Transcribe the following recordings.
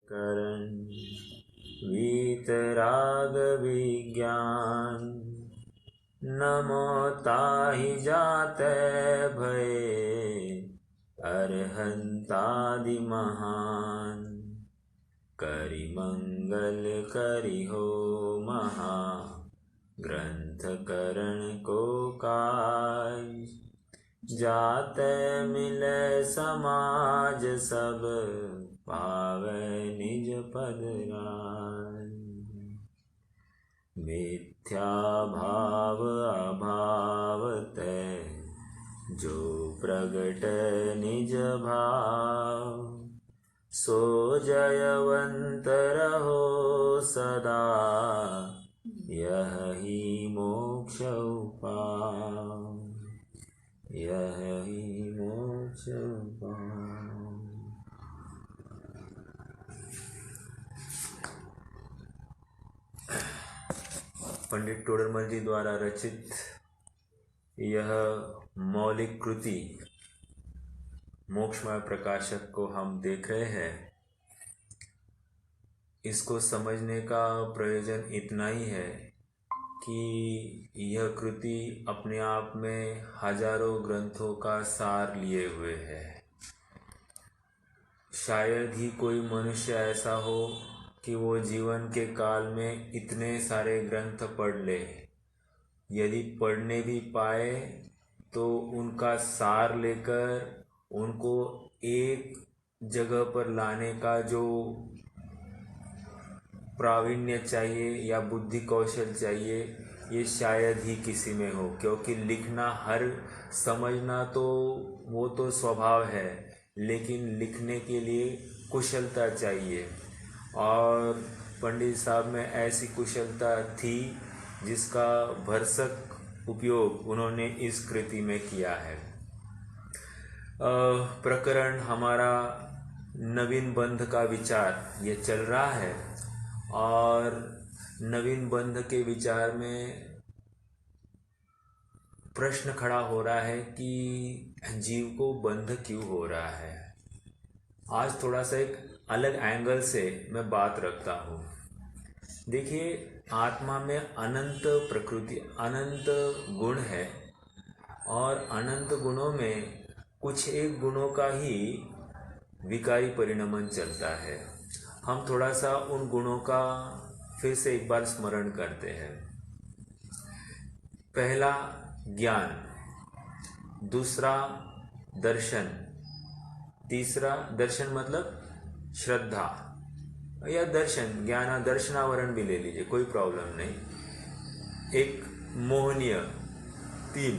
करण वीतराग विज्ञान नमो ताहि जाते भये अरहंतादि महान करि मंगल करि हो महा ग्रंथ करण को काज जाते मिले समाज सब पावे निज पद राज मिथ्या भाव अभाव तै जो प्रगट निज भाव सो जयवंत रहो सदा यही मोक्ष उपाय यही मोक्ष उपाय। पंडित टोडरमल जी द्वारा रचित यह मौलिक कृति मोक्षमय प्रकाशक को हम देख रहे हैं। इसको समझने का प्रयोजन इतना ही है कि यह कृति अपने आप में हजारों ग्रंथों का सार लिए हुए है। शायद ही कोई मनुष्य ऐसा हो कि वो जीवन के काल में इतने सारे ग्रंथ पढ़ ले। यदि पढ़ने भी पाए तो उनका सार लेकर उनको एक जगह पर लाने का जो प्रावीण्य चाहिए या बुद्धि कौशल चाहिए, ये शायद ही किसी में हो। क्योंकि लिखना हर समझना तो वो तो स्वभाव है, लेकिन लिखने के लिए कुशलता चाहिए। और पंडित साहब में ऐसी कुशलता थी जिसका भरसक उपयोग उन्होंने इस कृति में किया है। प्रकरण हमारा नवीन बंध का विचार ये चल रहा है और नवीन बंध के विचार में प्रश्न खड़ा हो रहा है कि जीव को बंध क्यों हो रहा है। आज थोड़ा सा एक अलग एंगल से मैं बात रखता हूँ। देखिए, आत्मा में अनंत प्रकृति, अनंत गुण है और अनंत गुणों में कुछ एक गुणों का ही विकारी परिणमन चलता है। हम थोड़ा सा उन गुणों का फिर से एक बार स्मरण करते हैं। पहला ज्ञान, दूसरा दर्शन, तीसरा दर्शन मतलब श्रद्धा या दर्शन, ज्ञान दर्शनावरण भी ले लीजिए, कोई प्रॉब्लम नहीं। एक मोहनीय, 3,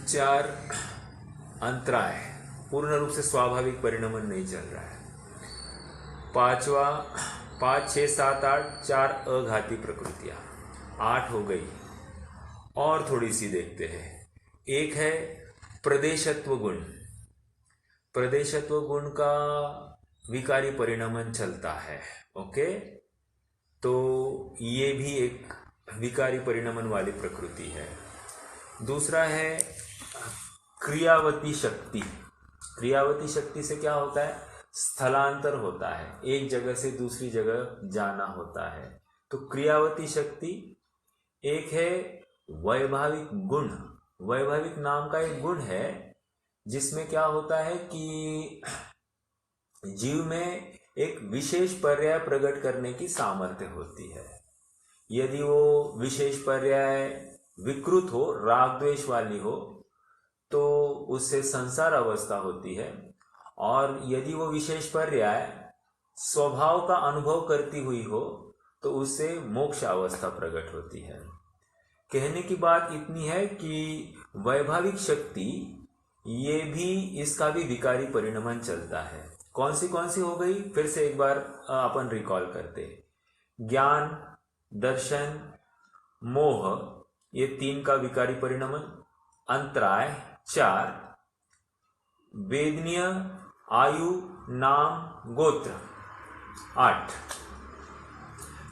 4 अंतराय, पूर्ण रूप से स्वाभाविक परिणमन नहीं चल रहा है। 5वां 5, 6, 7, 8 4 अघाती प्रकृतियां, 8 हो गई। और थोड़ी सी देखते हैं। एक है प्रदेशत्व गुण। प्रदेशत्व गुण का विकारी परिणमन चलता है। ओके, तो ये भी एक विकारी परिणमन वाली प्रकृति है। दूसरा है क्रियावती शक्ति। क्रियावती शक्ति से क्या होता है? स्थलांतर होता है, एक जगह से दूसरी जगह जाना होता है। तो क्रियावती शक्ति। एक है वैभाविक गुण। वैभाविक नाम का एक गुण है जिसमें क्या होता है कि जीव में एक विशेष पर्याय प्रकट करने की सामर्थ्य होती है। यदि वो विशेष पर्याय विकृत हो, राग द्वेष वाली हो, तो उससे संसार अवस्था होती है। और यदि वो विशेष पर्याय स्वभाव का अनुभव करती हुई हो तो उससे मोक्ष अवस्था प्रकट होती है। कहने की बात इतनी है कि वैभाविक शक्ति ये भी, इसका भी विकारी परिणमन चलता है। कौन सी हो गई? फिर से एक बार अपन रिकॉल करते। ज्ञान, दर्शन, मोह, ये 3 का विकारी परिणमन। अंतराय 4, वेदनीय, आयु, नाम, गोत्र 8।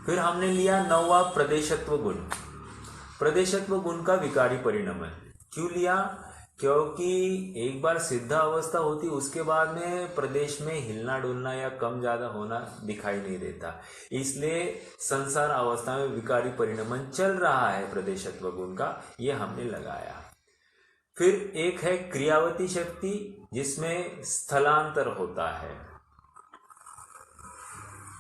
फिर हमने लिया 9वां प्रदेशत्व गुण। प्रदेशत्व गुण का विकारी परिणमन क्यों लिया? क्योंकि एक बार सिद्ध अवस्था होती उसके बाद में प्रदेश में हिलना डुलना या कम ज्यादा होना दिखाई नहीं देता। इसलिए संसार अवस्था में विकारी परिणमन चल रहा है प्रदेशत्व गुण का, ये हमने लगाया। फिर एक है क्रियावती शक्ति, जिसमें स्थलांतर होता है।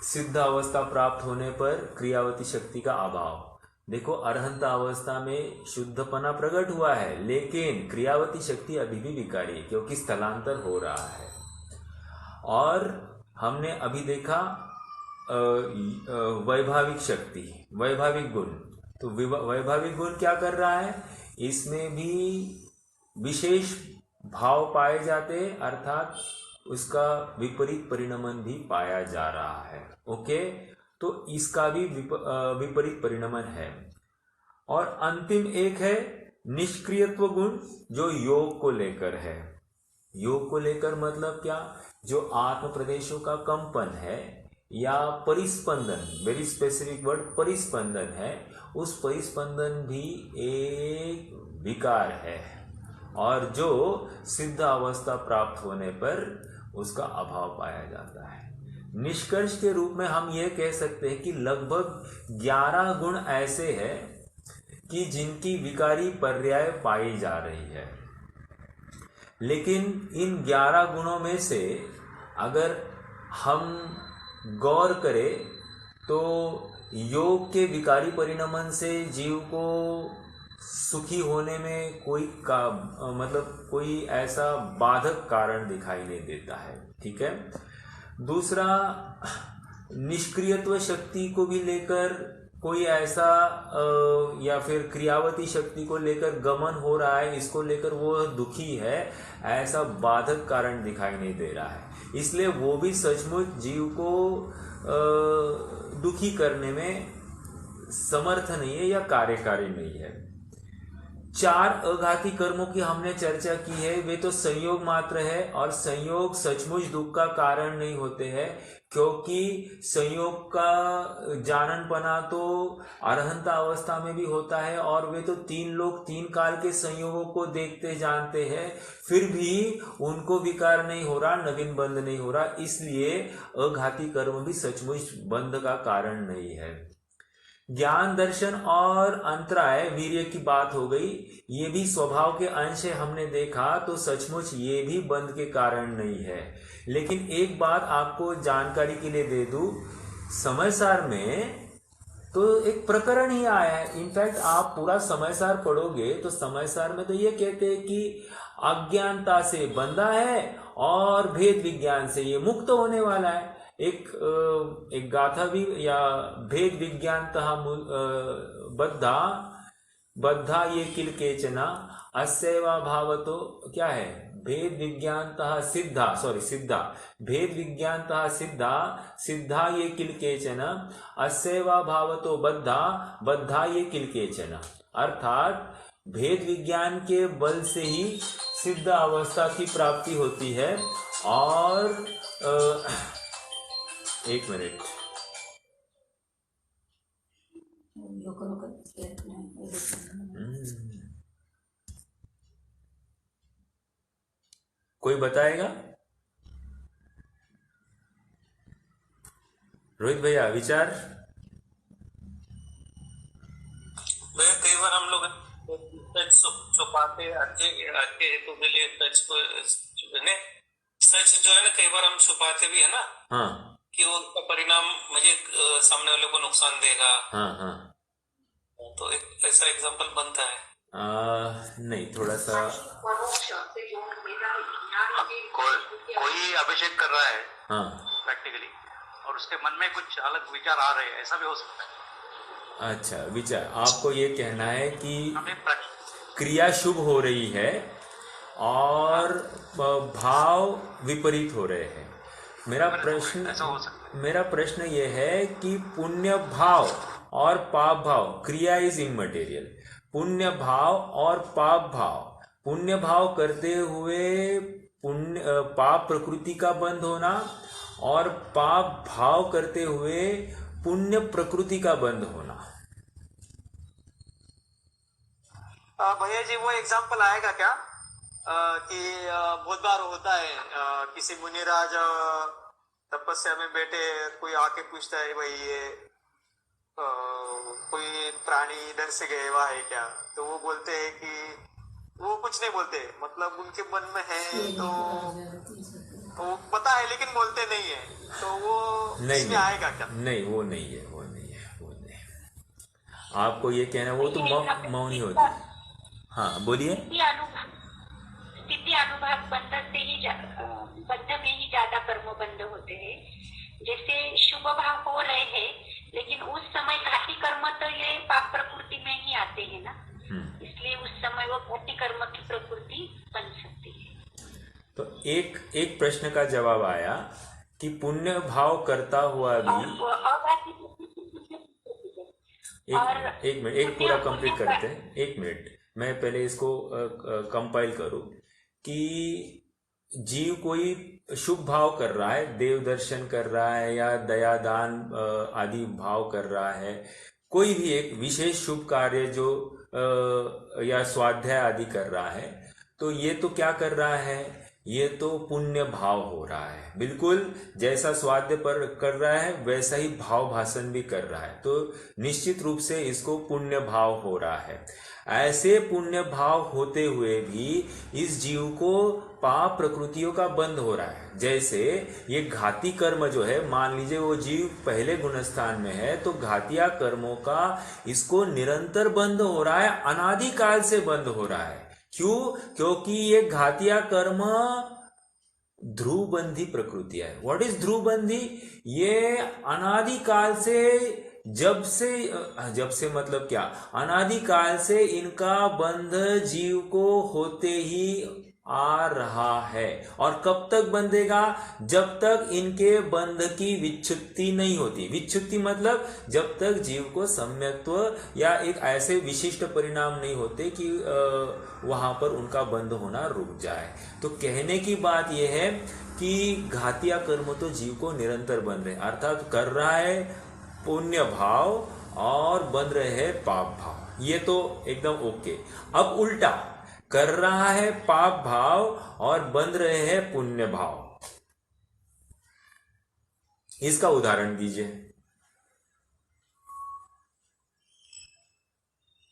सिद्ध अवस्था प्राप्त होने पर क्रियावती शक्ति का अभाव। देखो, अरहंत अवस्था में शुद्धपना प्रकट हुआ है, लेकिन क्रियावती शक्ति अभी भी विकारी है क्योंकि स्थलांतर हो रहा है। और हमने अभी देखा वैभाविक शक्ति, वैभाविक गुण। तो वैभाविक गुण क्या कर रहा है, इसमें भी विशेष भाव पाए जाते, अर्थात उसका विपरीत परिणमन भी पाया जा रहा है। ओके, तो इसका भी विपरीत परिणमन है। और अंतिम एक है निष्क्रियत्व गुण, जो योग को लेकर है। योग को लेकर मतलब क्या, जो आत्म प्रदेशों का कंपन है या परिस्पंदन, वेरी स्पेसिफिक वर्ड परिस्पंदन है, उस परिस्पंदन भी एक विकार है और जो सिद्ध अवस्था प्राप्त होने पर उसका अभाव पाया जाता है। निष्कर्ष के रूप में हम ये कह सकते हैं कि लगभग 11 गुण ऐसे हैं कि जिनकी विकारी पर्याय पाई जा रही है। लेकिन इन 11 गुणों में से अगर हम गौर करें तो योग के विकारी परिणमन से जीव को सुखी होने में कोई ऐसा बाधक कारण दिखाई नहीं देता है। ठीक है। दूसरा, निष्क्रियत्व शक्ति को भी लेकर कोई ऐसा या फिर क्रियावती शक्ति को लेकर गमन हो रहा है, इसको लेकर वो दुखी है, ऐसा बाधक कारण दिखाई नहीं दे रहा है। इसलिए वो भी सचमुच जीव को दुखी करने में समर्थ नहीं है या कार्यकारी नहीं है। 4 अघाती कर्मों की हमने चर्चा की है, वे तो संयोग मात्र है और संयोग सचमुच दुख का कारण नहीं होते हैं, क्योंकि संयोग का जाननपना तो अरहंत अवस्था में भी होता है और वे तो 3 लोग 3 काल के संयोगों को देखते जानते हैं, फिर भी उनको विकार नहीं हो रहा, नवीन बंध नहीं हो रहा। इसलिए अघाती कर्म भी सचमुच बंध का कारण नहीं है। ज्ञान, दर्शन और अंतराय, वीर्य की बात हो गई, ये भी स्वभाव के अंश है, हमने देखा, तो सचमुच ये भी बंध के कारण नहीं है। लेकिन एक बात आपको जानकारी के लिए दे दूं, समयसार में तो एक प्रकरण ही आया है। इनफैक्ट आप पूरा समयसार पढ़ोगे तो समयसार में तो ये कहते हैं कि अज्ञानता से बंधा है और भेद विज्ञान से ये मुक्त होने वाला है। एक गाथा भी, या भेद विज्ञानतः बद्धा ये किल केचना अस्यैवा भावतो, क्या है, भेद विज्ञानतः सिद्धा भेद विज्ञानतः सिद्धा ये किल केचन अस्यैवा भावतो बद्धा ये किल केचन। अर्थात भेद विज्ञान के बल से ही सिद्ध अवस्था की प्राप्ति होती है। और एक मिनट, कोई बताएगा? रोहित भैया, विचार। भैया कई बार हम लोग सच छुपाते अच्छे हेतु के लिए सच जो है ना, कई बार हम छुपाते भी है ना। हाँ, कि वो उसका परिणाम मुझे सामने वाले को नुकसान देगा। हाँ, तो एक ऐसा एग्जांपल बनता है। नहीं, थोड़ा सा कोई अभिषेक कर रहा है, हाँ, प्रैक्टिकली, और उसके मन में कुछ अलग विचार आ रहे हैं, ऐसा भी हो सकता है। अच्छा, विचार, आपको ये कहना है कि क्रिया शुभ हो रही है और भाव विपरीत हो रहे हैं। मेरा प्रश्न ये है कि पुण्य भाव और पाप भाव, क्रिया इज इमटेरियल, पुण्य भाव और पाप भाव, पुण्य भाव करते हुए पाप प्रकृति का बंध होना और पाप भाव करते हुए पुण्य प्रकृति का बंध होना। भैया जी, वो एग्जांपल आएगा क्या? कि बहुत बार होता है किसी मुनिराज तपस्या में बैठे, कोई आके पूछता है भाई ये कोई प्राणी इधर से गया हुआ है क्या, तो वो बोलते हैं कि वो कुछ नहीं बोलते, मतलब उनके मन में है तो वो पता है लेकिन बोलते नहीं है, तो वो नहीं इसमें आएगा क्या? नहीं, वो नहीं है, वो नहीं है, वो नहीं है। आपको ये कहना, वो तो मौन ही होती है। हाँ बोलिए। स्थिति अनुभाग बंध से ही बंध में ही ज्यादा कर्म बंध होते हैं। जैसे शुभ भाव हो रहे हैं लेकिन उस समय घाती कर्म तो ये पाप प्रकृति में ही आते हैं ना, इसलिए उस समय वो घाती कर्म की प्रकृति बन सकती है। तो एक प्रश्न का जवाब आया कि पुण्य भाव करता हुआ भी एक मिनट, एक पूरा कंप्लीट करते हैं, 1 मिनट। मैं पहले इसको कंपाइल करूं कि जीव कोई शुभ भाव कर रहा है, देव दर्शन कर रहा है या दया दान आदि भाव कर रहा है, कोई भी एक विशेष शुभ कार्य जो या स्वाध्याय आदि कर रहा है, तो ये तो क्या कर रहा है, ये तो पुण्य भाव हो रहा है। बिल्कुल जैसा स्वाध्याय पर कर रहा है वैसा ही भाव भाषण भी कर रहा है, तो निश्चित रूप से इसको पुण्य भाव हो रहा है। ऐसे पुण्य भाव होते हुए भी इस जीव को पाप प्रकृतियों का बंध हो रहा है। जैसे ये घाती कर्म जो है, मान लीजिए वो जीव पहले गुणस्थान में है, तो घातिया कर्मों का इसको निरंतर बंध हो रहा है, अनादिकाल से बंध हो रहा है। क्यों? क्योंकि ये घातिया कर्म ध्रुवबंधी प्रकृति है। व्हाट इज ध्रुवबंधी? ये अनादिकाल से, जब से मतलब क्या, अनादिकाल से इनका बंध जीव को होते ही आ रहा है। और कब तक बंधेगा? जब तक इनके बंध की विच्छुत्ति नहीं होती। विच्छुत्ति मतलब जब तक जीव को सम्यक्त्व या एक ऐसे विशिष्ट परिणाम नहीं होते कि वहां पर उनका बंध होना रुक जाए। तो कहने की बात यह है कि घातिया कर्म तो जीव को निरंतर बंध रहे, अर्थात कर रहा है पुण्य भाव और बंध रहे हैं पाप भाव, ये तो एकदम ओके। अब उल्टा, कर रहा है पाप भाव और बंध रहे हैं पुण्य भाव, इसका उदाहरण दीजिए।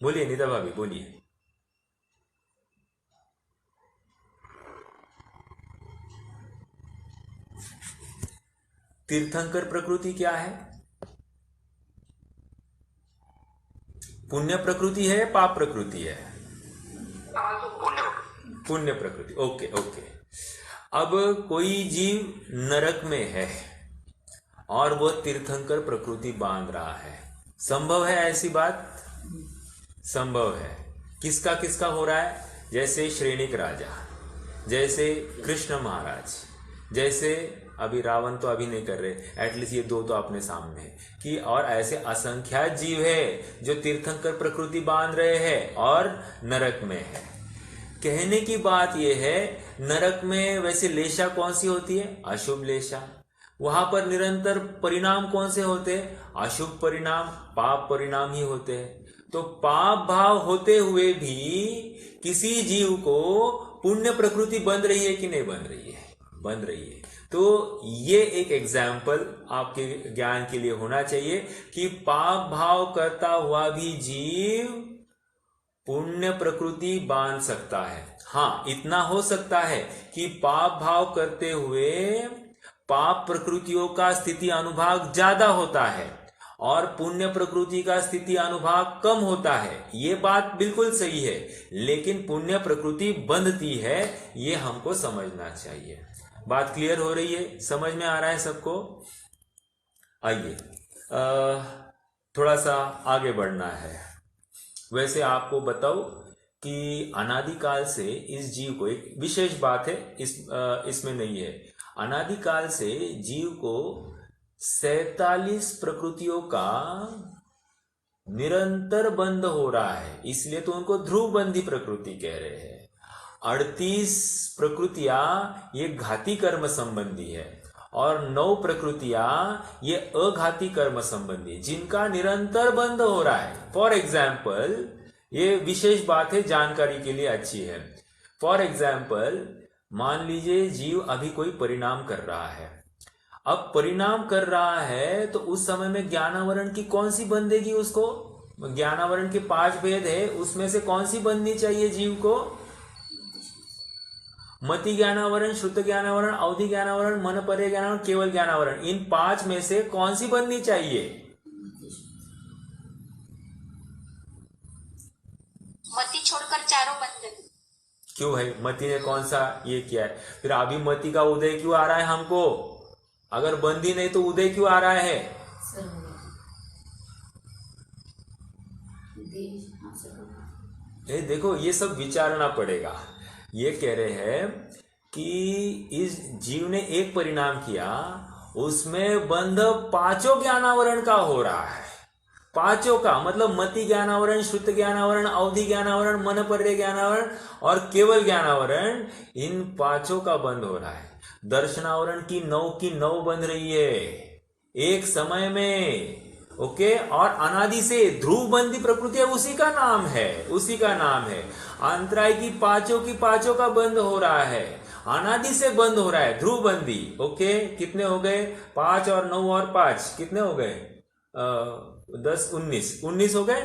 बोलिए नीता भाभी, बोलिए। तीर्थंकर प्रकृति क्या है? पुण्य प्रकृति है, पाप प्रकृति है? पुण्य प्रकृति। Okay okay. अब कोई जीव नरक में है और वो तीर्थंकर प्रकृति बांध रहा है, संभव है ऐसी बात? संभव है। किसका किसका हो रहा है? जैसे श्रेणिक राजा, जैसे कृष्ण महाराज, जैसे अभी रावण तो अभी नहीं कर रहे, एटलीस्ट ये दो तो अपने सामने है कि, और ऐसे असंख्यात जीव है जो तीर्थंकर प्रकृति बांध रहे हैं और नरक में है। कहने की बात यह है, नरक में वैसे लेशा कौन सी होती है? अशुभ लेशा। वहां पर निरंतर परिणाम कौन से होते हैं? अशुभ परिणाम, पाप परिणाम ही होते हैं। तो पाप भाव होते हुए भी किसी जीव को पुण्य प्रकृति बंध रही है कि नहीं बंध रही है? बंध रही है। तो ये एक एग्जाम्पल आपके ज्ञान के लिए होना चाहिए कि पाप भाव करता हुआ भी जीव पुण्य प्रकृति बांध सकता है। हाँ, इतना हो सकता है कि पाप भाव करते हुए पाप प्रकृतियों का स्थिति अनुभाग ज्यादा होता है और पुण्य प्रकृति का स्थिति अनुभाग कम होता है। ये बात बिल्कुल सही है, लेकिन पुण्य प्रकृति बंधती है, ये हमको समझना चाहिए। बात क्लियर हो रही है? समझ में आ रहा है सबको? आइए थोड़ा सा आगे बढ़ना है। वैसे आपको बताओ कि अनादिकाल से इस जीव को, एक विशेष बात है इसमें नहीं है, अनादिकाल से जीव को 47 प्रकृतियों का निरंतर बंध हो रहा है, इसलिए तो उनको ध्रुवबंधी प्रकृति कह रहे हैं। 38 प्रकृतियां ये घाती कर्म संबंधी है और 9 प्रकृतियां ये अघाती कर्म संबंधी, जिनका निरंतर बंध हो रहा है। फॉर एग्जाम्पल, ये विशेष बात है, जानकारी के लिए अच्छी है। फॉर एग्जाम्पल मान लीजिए जीव अभी कोई परिणाम कर रहा है। अब परिणाम कर रहा है तो उस समय में ज्ञानावरण की कौन सी बंधेगी उसको? ज्ञानावरण के 5 भेद है, उसमें से कौन सी बंधनी चाहिए जीव को? मति ज्ञानावरण, श्रुत ज्ञानावरण, अवधि ज्ञानावरण, मन पर्य ज्ञानावरण, केवल ज्ञानावरण। इन 5 में से कौन सी बंधनी चाहिए? मति छोड़कर चारों बंधन। क्यों है? मति ने कौन सा ये किया है? फिर अभी मति का उदय क्यों आ रहा है हमको? अगर बंदी नहीं तो उदय क्यों आ रहा है? ये देखो, ये सब विचारना पड़ेगा। ये कह रहे हैं कि इस जीव ने एक परिणाम किया, उसमें बंध 5 ज्ञानावरण का हो रहा है। 5 का मतलब मति ज्ञानावरण, श्रुत ज्ञानावरण, अवधि ज्ञानावरण, मन पर्य ज्ञानावरण और केवल ज्ञानावरण, इन 5 का बंध हो रहा है। दर्शनावरण की 9 बंध रही है एक समय में। ओके, और अनादि से ध्रुव बंदी प्रकृति उसी का नाम है। अंतराय की 5 का बंद हो रहा है, अनादि से बंद हो रहा है, ध्रुव बंदी। ओके, कितने हो गए? 5 और 9 और 5 कितने हो गए? 10 19 हो गए।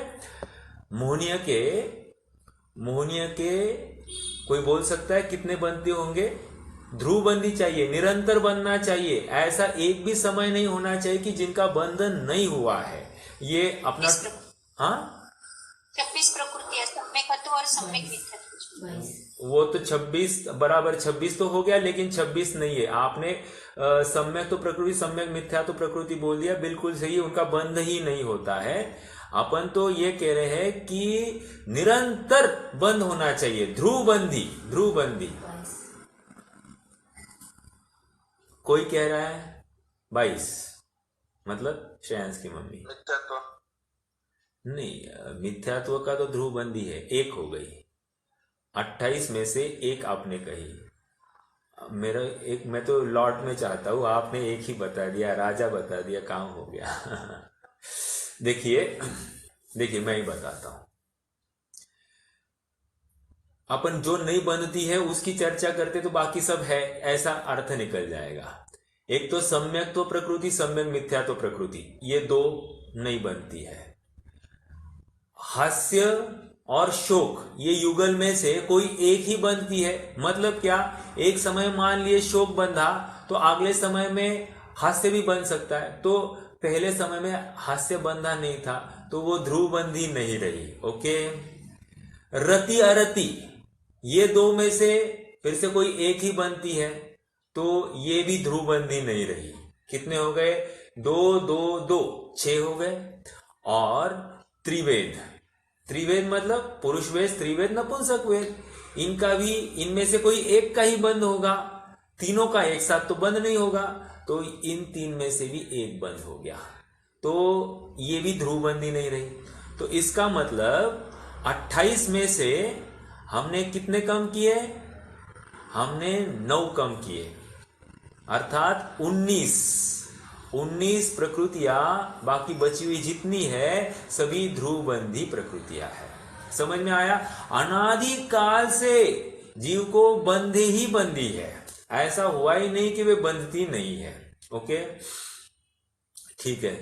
मोहनीय के कोई बोल सकता है कितने बंदी होंगे? ध्रुव बंदी चाहिए, निरंतर बनना चाहिए। ऐसा एक भी समय नहीं होना चाहिए कि जिनका बंधन नहीं हुआ है। ये अपना 26 प्रकृति है, सम्यक और सम्यक मिथ्यात्व। वो तो 26 तो हो गया, लेकिन 26 नहीं है। आपने सम्यक तो प्रकृति, सम्यक मिथ्या तो प्रकृति बोल दिया, बिल्कुल सही। उनका बंध ही नहीं होता है। अपन तो ये कह रहे हैं कि निरंतर बंद होना चाहिए, ध्रुव बंदी। कोई कह रहा है 22, मतलब श्रेयांश की मम्मी। मिथ्यात्व नहीं, मिथ्यात्व का तो ध्रुव बंदी है, 1 हो गई। 28 में से 1 आपने कही। मैं तो लॉट में चाहता हूं, आपने 1 ही बता दिया, राजा बता दिया, काम हो गया। देखिए मैं ही बताता हूं। अपन जो नहीं बनती है उसकी चर्चा करते तो बाकी सब है, ऐसा अर्थ निकल जाएगा। एक तो सम्यक तो प्रकृति, सम्यक मिथ्या तो प्रकृति, ये 2 नहीं बनती है। हास्य और शोक, ये युगल में से कोई एक ही बनती है। मतलब क्या? एक समय मान लिए शोक बंधा तो अगले समय में हास्य भी बन सकता है। तो पहले समय में हास्य बंधा नहीं था तो वो ध्रुव बंधी नहीं रही। ओके, रति अरति, ये 2 में से फिर से कोई एक ही बनती है तो ये भी ध्रुव बंधी नहीं रही। कितने हो गए? 2 2 2 6 हो गए। और त्रिवेद मतलब पुरुष वेद, स्त्री वेद, नपुंसक वेद, इनमें से कोई एक का ही बंद होगा। तीनों का एक साथ तो बंद नहीं होगा, तो इन 3 में से भी एक बंद हो गया, तो ये भी ध्रुव बंदी नहीं रही। तो इसका मतलब 28 में से हमने कितने कम किए? हमने 9 कम किए, अर्थात 19 प्रकृतियां, बाकी बची हुई जितनी है सभी ध्रुवबंधी प्रकृतियां है। समझ में आया? अनादि काल से जीव को बंधे ही बंदी है, ऐसा हुआ ही नहीं कि वे बंधती नहीं है। ओके, ठीक है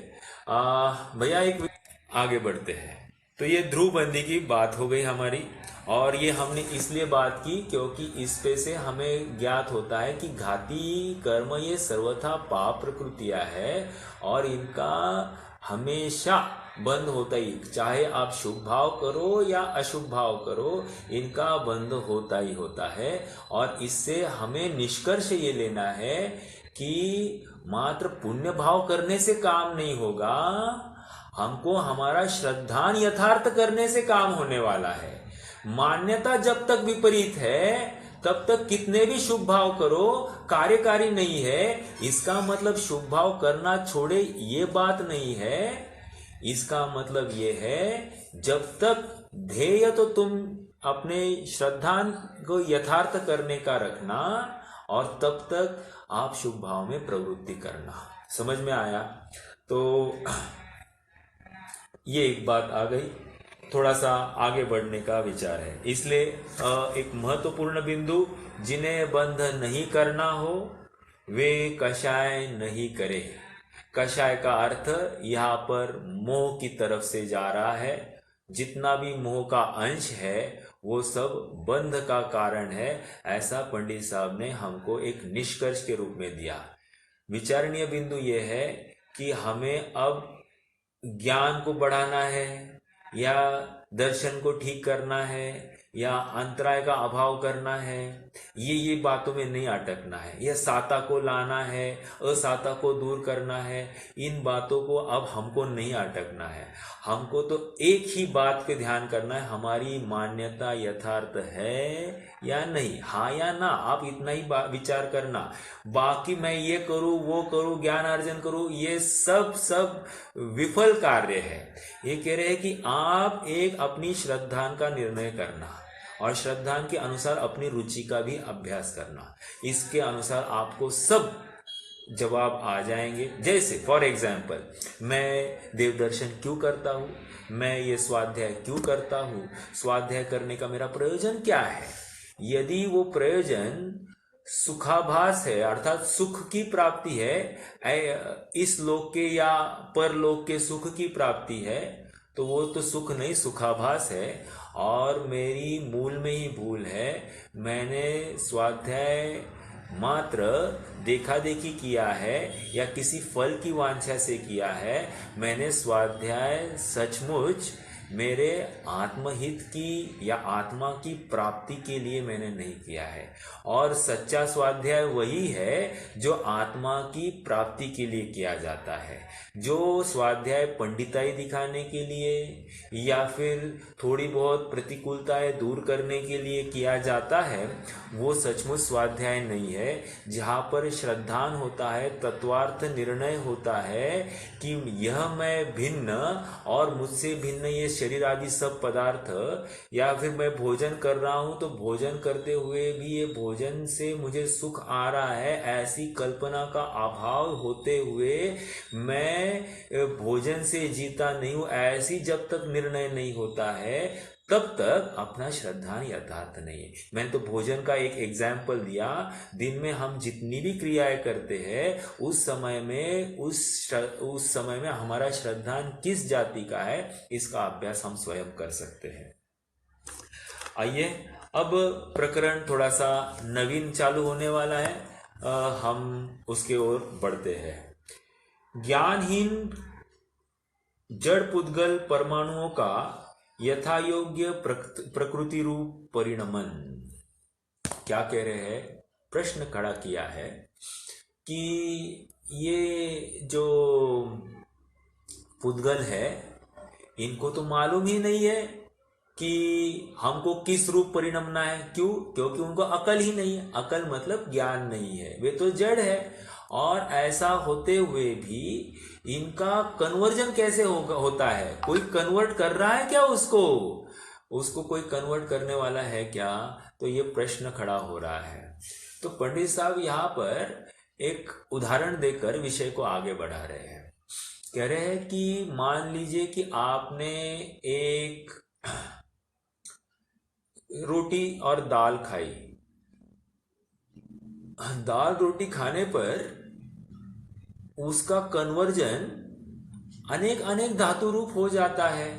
भैया, एक आगे बढ़ते हैं। तो ये ध्रुवबंदी की बात हो गई हमारी, और ये हमने इसलिए बात की क्योंकि इस पे से हमें ज्ञात होता है कि घाती कर्म ये सर्वथा पाप प्रकृतियां है और इनका हमेशा बंद होता ही, चाहे आप शुभ भाव करो या अशुभ भाव करो, इनका बंद होता ही होता है। और इससे हमें निष्कर्ष ये लेना है कि मात्र पुण्य भाव करने से काम नहीं होगा, हमको हमारा श्रद्धान यथार्थ करने से काम होने वाला है। मान्यता जब तक विपरीत है तब तक कितने भी शुभ भाव करो कार्यकारी नहीं है। इसका मतलब शुभ भाव करना छोड़े ये बात नहीं है, इसका मतलब ये है जब तक ध्येय तो तुम अपने श्रद्धान को यथार्थ करने का रखना और तब तक आप शुभ भाव में प्रवृत्ति करना। समझ में आया? तो ये एक बात आ गई। थोड़ा सा आगे बढ़ने का विचार है। इसलिए एक महत्वपूर्ण बिंदु, जिन्हें बंध नहीं करना हो वे कषाय नहीं करे। कषाय का अर्थ यहाँ पर मोह की तरफ से जा रहा है। जितना भी मोह का अंश है वो सब बंध का कारण है, ऐसा पंडित साहब ने हमको एक निष्कर्ष के रूप में दिया। विचारणीय बिंदु ये है कि हमें अब ज्ञान को बढ़ाना है या दर्शन को ठीक करना है या अंतराय का अभाव करना है, ये बातों में नहीं अटकना है। यह साता को लाना है, असाता को दूर करना है, इन बातों को अब हमको नहीं अटकना है। हमको तो एक ही बात पे ध्यान करना है, हमारी मान्यता यथार्थ है या नहीं, हाँ या ना, आप इतना ही विचार करना। बाकी मैं ये करूं वो करूं, ज्ञान अर्जन करूं, ये सब विफल कार्य है। ये कह रहे हैं कि आप एक अपनी श्रद्धा का निर्णय करना और श्रद्धा के अनुसार अपनी रुचि का भी अभ्यास करना। इसके अनुसार आपको सब जवाब आ जाएंगे। जैसे फॉर एग्जाम्पल, मैं देव दर्शन क्यों करता हूँ, मैं ये स्वाध्याय क्यों करता हूँ, स्वाध्याय करने का मेरा प्रयोजन क्या है। यदि वो प्रयोजन सुखाभास है, अर्थात सुख की प्राप्ति है, इस लोक के या परलोक के सुख की प्राप्ति है, तो वो तो सुख नहीं, सुखाभास है और मेरी मूल में ही भूल है। मैंने स्वाध्याय मात्र देखा देखी किया है या किसी फल की वांछा से किया है। मैंने स्वाध्याय सचमुच मेरे आत्महित की या आत्मा की प्राप्ति के लिए मैंने नहीं किया है। और सच्चा स्वाध्याय वही है जो आत्मा की प्राप्ति के लिए किया जाता है। जो स्वाध्याय पंडिताई दिखाने के लिए या फिर थोड़ी बहुत प्रतिकूलताएं दूर करने के लिए किया जाता है, वो सचमुच स्वाध्याय नहीं है। जहाँ पर श्रद्धान होता है, तत्वार्थ निर्णय होता है कि यह मैं भिन्न और मुझसे भिन्न ये शरीर आदि सब पदार्थ, या फिर मैं भोजन कर रहा हूं तो भोजन करते हुए भी ये भोजन से मुझे सुख आ रहा है, ऐसी कल्पना का अभाव होते हुए मैं भोजन से जीता नहीं हूं, ऐसी जब तक निर्णय नहीं होता है तब तक अपना श्रद्धा यथार्थ नहीं है। मैंने तो भोजन का एक एग्जाम्पल दिया। दिन में हम जितनी भी क्रियाएं करते हैं उस समय में हमारा श्रद्धा किस जाति का है, इसका अभ्यास हम स्वयं कर सकते हैं। आइए अब प्रकरण थोड़ा सा नवीन चालू होने वाला है, हम उसके ओर बढ़ते हैं। ज्ञानहीन जड़ पुद्गल परमाणुओं का यथायोग्य प्रकृति रूप परिणमन। क्या कह रहे हैं, प्रश्न खड़ा किया है कि ये जो पुद्गल है इनको तो मालूम ही नहीं है कि हमको किस रूप परिणमना है। क्यों? क्योंकि उनको अकल ही नहीं है। अकल मतलब ज्ञान नहीं है, वे तो जड़ है। और ऐसा होते हुए भी इनका कन्वर्जन कैसे होता है? कोई कन्वर्ट कर रहा है क्या उसको कोई कन्वर्ट करने वाला है क्या? तो ये प्रश्न खड़ा हो रहा है। तो पंडित साहब यहाँ पर एक उदाहरण देकर विषय को आगे बढ़ा रहे हैं। कह रहे हैं कि मान लीजिए कि आपने एक रोटी और दाल खाई। दाल रोटी खाने पर उसका कन्वर्जन अनेक अनेक धातु रूप हो जाता है।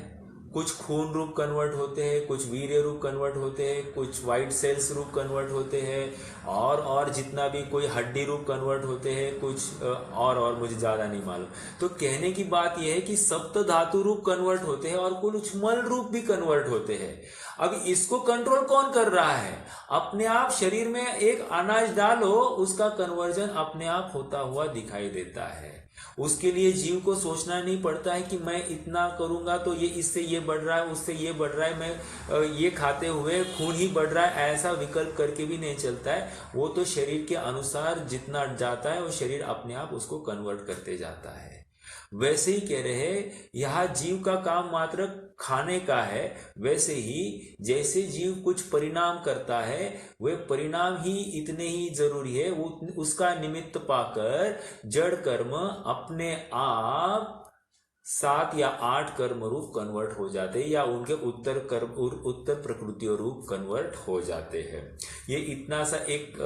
कुछ खून रूप कन्वर्ट होते हैं, कुछ वीर्य रूप कन्वर्ट होते हैं, कुछ वाइट सेल्स रूप कन्वर्ट होते हैं, और जितना भी कोई हड्डी रूप कन्वर्ट होते हैं, कुछ और मुझे ज़्यादा नहीं मालूम। तो कहने की बात यह है कि सप्त धातु रूप कन्वर्ट होते हैं और कुछ मल रूप भी कन्वर्ट होते हैं। अब इसको कंट्रोल कौन कर रहा है? अपने आप शरीर में एक अनाज डालो, उसका कन्वर्जन अपने आप होता हुआ दिखाई देता है। उसके लिए जीव को सोचना नहीं पड़ता है कि मैं इतना करूंगा तो ये इससे ये बढ़ रहा है, उससे ये बढ़ रहा है, मैं ये खाते हुए खून ही बढ़ रहा है, ऐसा विकल्प करके भी नहीं चलता है। वो तो शरीर के अनुसार जितना जाता है वो शरीर अपने आप उसको कन्वर्ट करते जाता है। वैसे ही कह रहे हैं यहाँ जीव का काम मात्र खाने का है। वैसे ही जैसे जीव कुछ परिणाम करता है, वे परिणाम ही इतने ही जरूरी है। उसका निमित्त पाकर जड़ कर्म अपने आप 7 या 8 कर्म रूप कन्वर्ट हो जाते हैं या उनके उत्तर प्रकृति रूप कन्वर्ट हो जाते हैं। ये इतना सा एक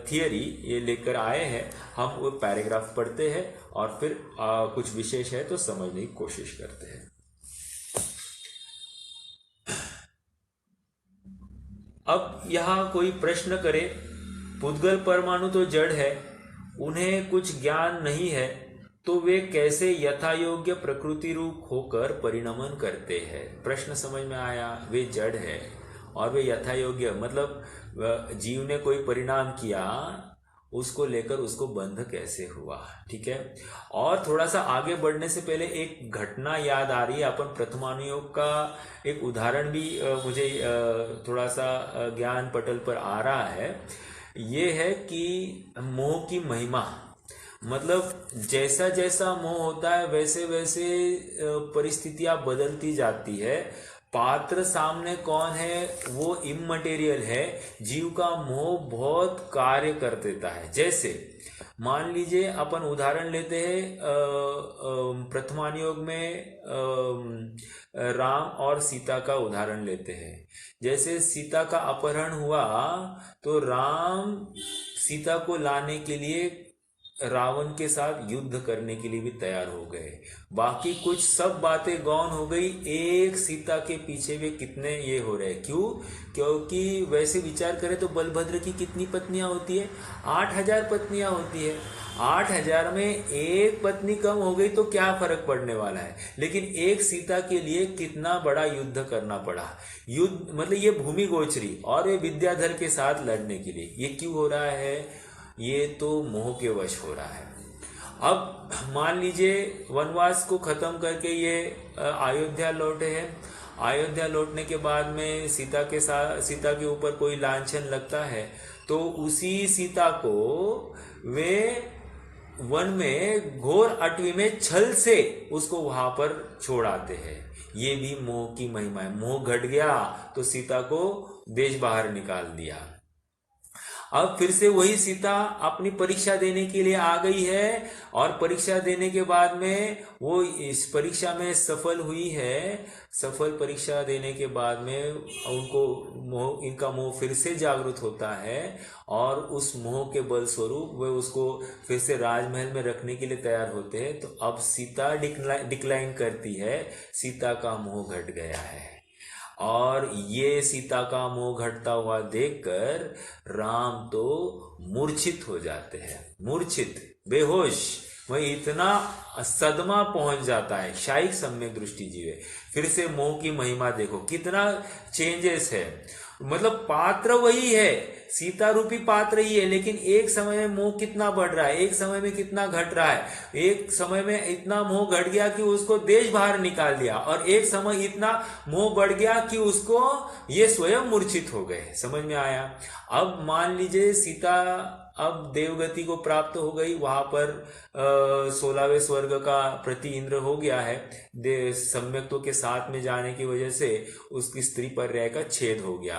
थियरी ये लेकर आए हैं। हम वो पैराग्राफ पढ़ते हैं और फिर कुछ विशेष है तो समझने की कोशिश करते हैं। अब यहाँ कोई प्रश्न करे, पुद्गल परमाणु तो जड़ है, उन्हें कुछ ज्ञान नहीं है, तो वे कैसे यथा योग्य प्रकृति रूप होकर परिणमन करते हैं? प्रश्न समझ में आया। वे जड़ है और वे यथा योग्य मतलब जीव ने कोई परिणाम किया, उसको लेकर उसको बंध कैसे हुआ? ठीक है। और थोड़ा सा आगे बढ़ने से पहले एक घटना याद आ रही है। अपन प्रथमानुयोग का एक उदाहरण भी मुझे थोड़ा सा ज्ञान पटल पर आ रहा है। ये है कि मोह की महिमा, मतलब जैसा जैसा मोह होता है वैसे वैसे परिस्थितियां बदलती जाती है। पात्र सामने कौन है वो इममटेरियल है, जीव का मोह बहुत कार्य कर देता है। जैसे मान लीजिए अपन उदाहरण लेते हैं प्रथमानुयोग में राम और सीता का उदाहरण लेते हैं। जैसे सीता का अपहरण हुआ तो राम सीता को लाने के लिए रावण के साथ युद्ध करने के लिए भी तैयार हो गए। बाकी कुछ सब बातें गौण हो गई, एक सीता के पीछे वे कितने ये हो रहे। क्यों? क्योंकि वैसे विचार करें तो बलभद्र की कितनी पत्नियां होती है? 8000 पत्नियां होती है। 8000 में एक पत्नी कम हो गई तो क्या फर्क पड़ने वाला है? लेकिन एक सीता के लिए कितना बड़ा युद्ध करना पड़ा। युद्ध मतलब ये भूमि गोचरी और ये विद्याधर के साथ लड़ने के लिए। ये क्यों हो रहा है? ये तो मोह के वश हो रहा है। अब मान लीजिए वनवास को खत्म करके ये अयोध्या लौटे हैं। अयोध्या लौटने के बाद में सीता के ऊपर कोई लांछन लगता है तो उसी सीता को वे वन में घोर अटवी में छल से उसको वहां पर छोड़ आते हैं। ये भी मोह की महिमा है। मोह घट गया तो सीता को देश बाहर निकाल दिया। अब फिर से वही सीता अपनी परीक्षा देने के लिए आ गई है और परीक्षा देने के बाद में वो इस परीक्षा में सफल हुई है। सफल परीक्षा देने के बाद में उनको इनका मोह फिर से जागृत होता है और उस मोह के बल स्वरूप वे उसको फिर से राजमहल में रखने के लिए तैयार होते हैं। तो अब सीता डिक्लाइन करती है, सीता का मोह घट गया है। और ये सीता का मोह घटता हुआ देखकर राम तो मूर्छित हो जाते हैं। मूर्छित, बेहोश, वही इतना सदमा पहुंच जाता है। शायिक सम्यक दृष्टि जीवे। फिर से मोह की महिमा देखो कितना चेंजेस है। मतलब पात्र वही है, सीता रूपी पात्र ही है, लेकिन एक समय में मोह कितना बढ़ रहा है, एक समय में कितना घट रहा है। एक समय में इतना मोह घट गया कि उसको देश बाहर निकाल दिया और एक समय इतना मोह बढ़ गया कि उसको ये स्वयं मूर्छित हो गए। समझ में आया? अब मान लीजिए सीता अब देवगति को प्राप्त हो गई, वहां पर 16वें स्वर्ग का प्रति इंद्र हो गया है। सम्यक्तों के साथ में जाने की वजह से उसकी स्त्री पर रहकर छेद हो गया।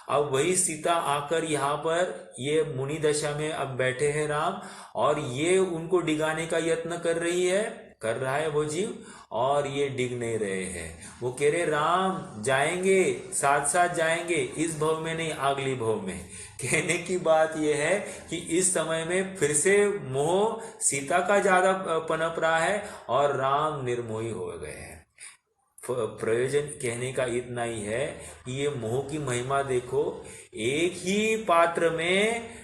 अब वही सीता आकर यहाँ पर ये मुनि दशा में अब बैठे हैं राम, और ये उनको डिगाने का यत्न कर रहा है वो जीव, और ये डिग नहीं रहे हैं। वो कह रहे राम जाएंगे, साथ साथ जाएंगे, इस भव में नहीं अगली भव में। कहने की बात यह है कि इस समय में फिर से मोह सीता का ज्यादा पनप रहा है और राम निर्मोही हो गए हैं। प्रयोजन कहने का इतना ही है कि ये मोह की महिमा देखो। एक ही पात्र में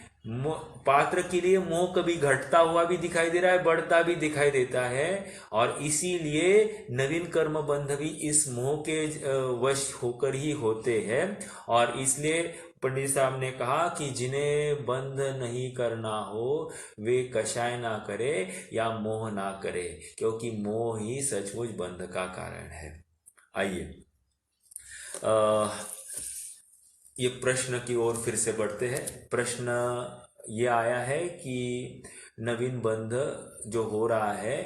पात्र के लिए मोह कभी घटता हुआ भी दिखाई दे रहा है, बढ़ता भी दिखाई देता है, और इसीलिए नवीन कर्म बंध भी इस मोह के वश होकर ही होते हैं। और इसलिए पंडित साहब ने कहा कि जिन्हें बंध नहीं करना हो वे कषाय ना करे या मोह ना करे, क्योंकि मोह ही सचमुच बंध का कारण है। आइए ये प्रश्न की ओर फिर से बढ़ते हैं। प्रश्न ये आया है कि नवीन बंध जो हो रहा है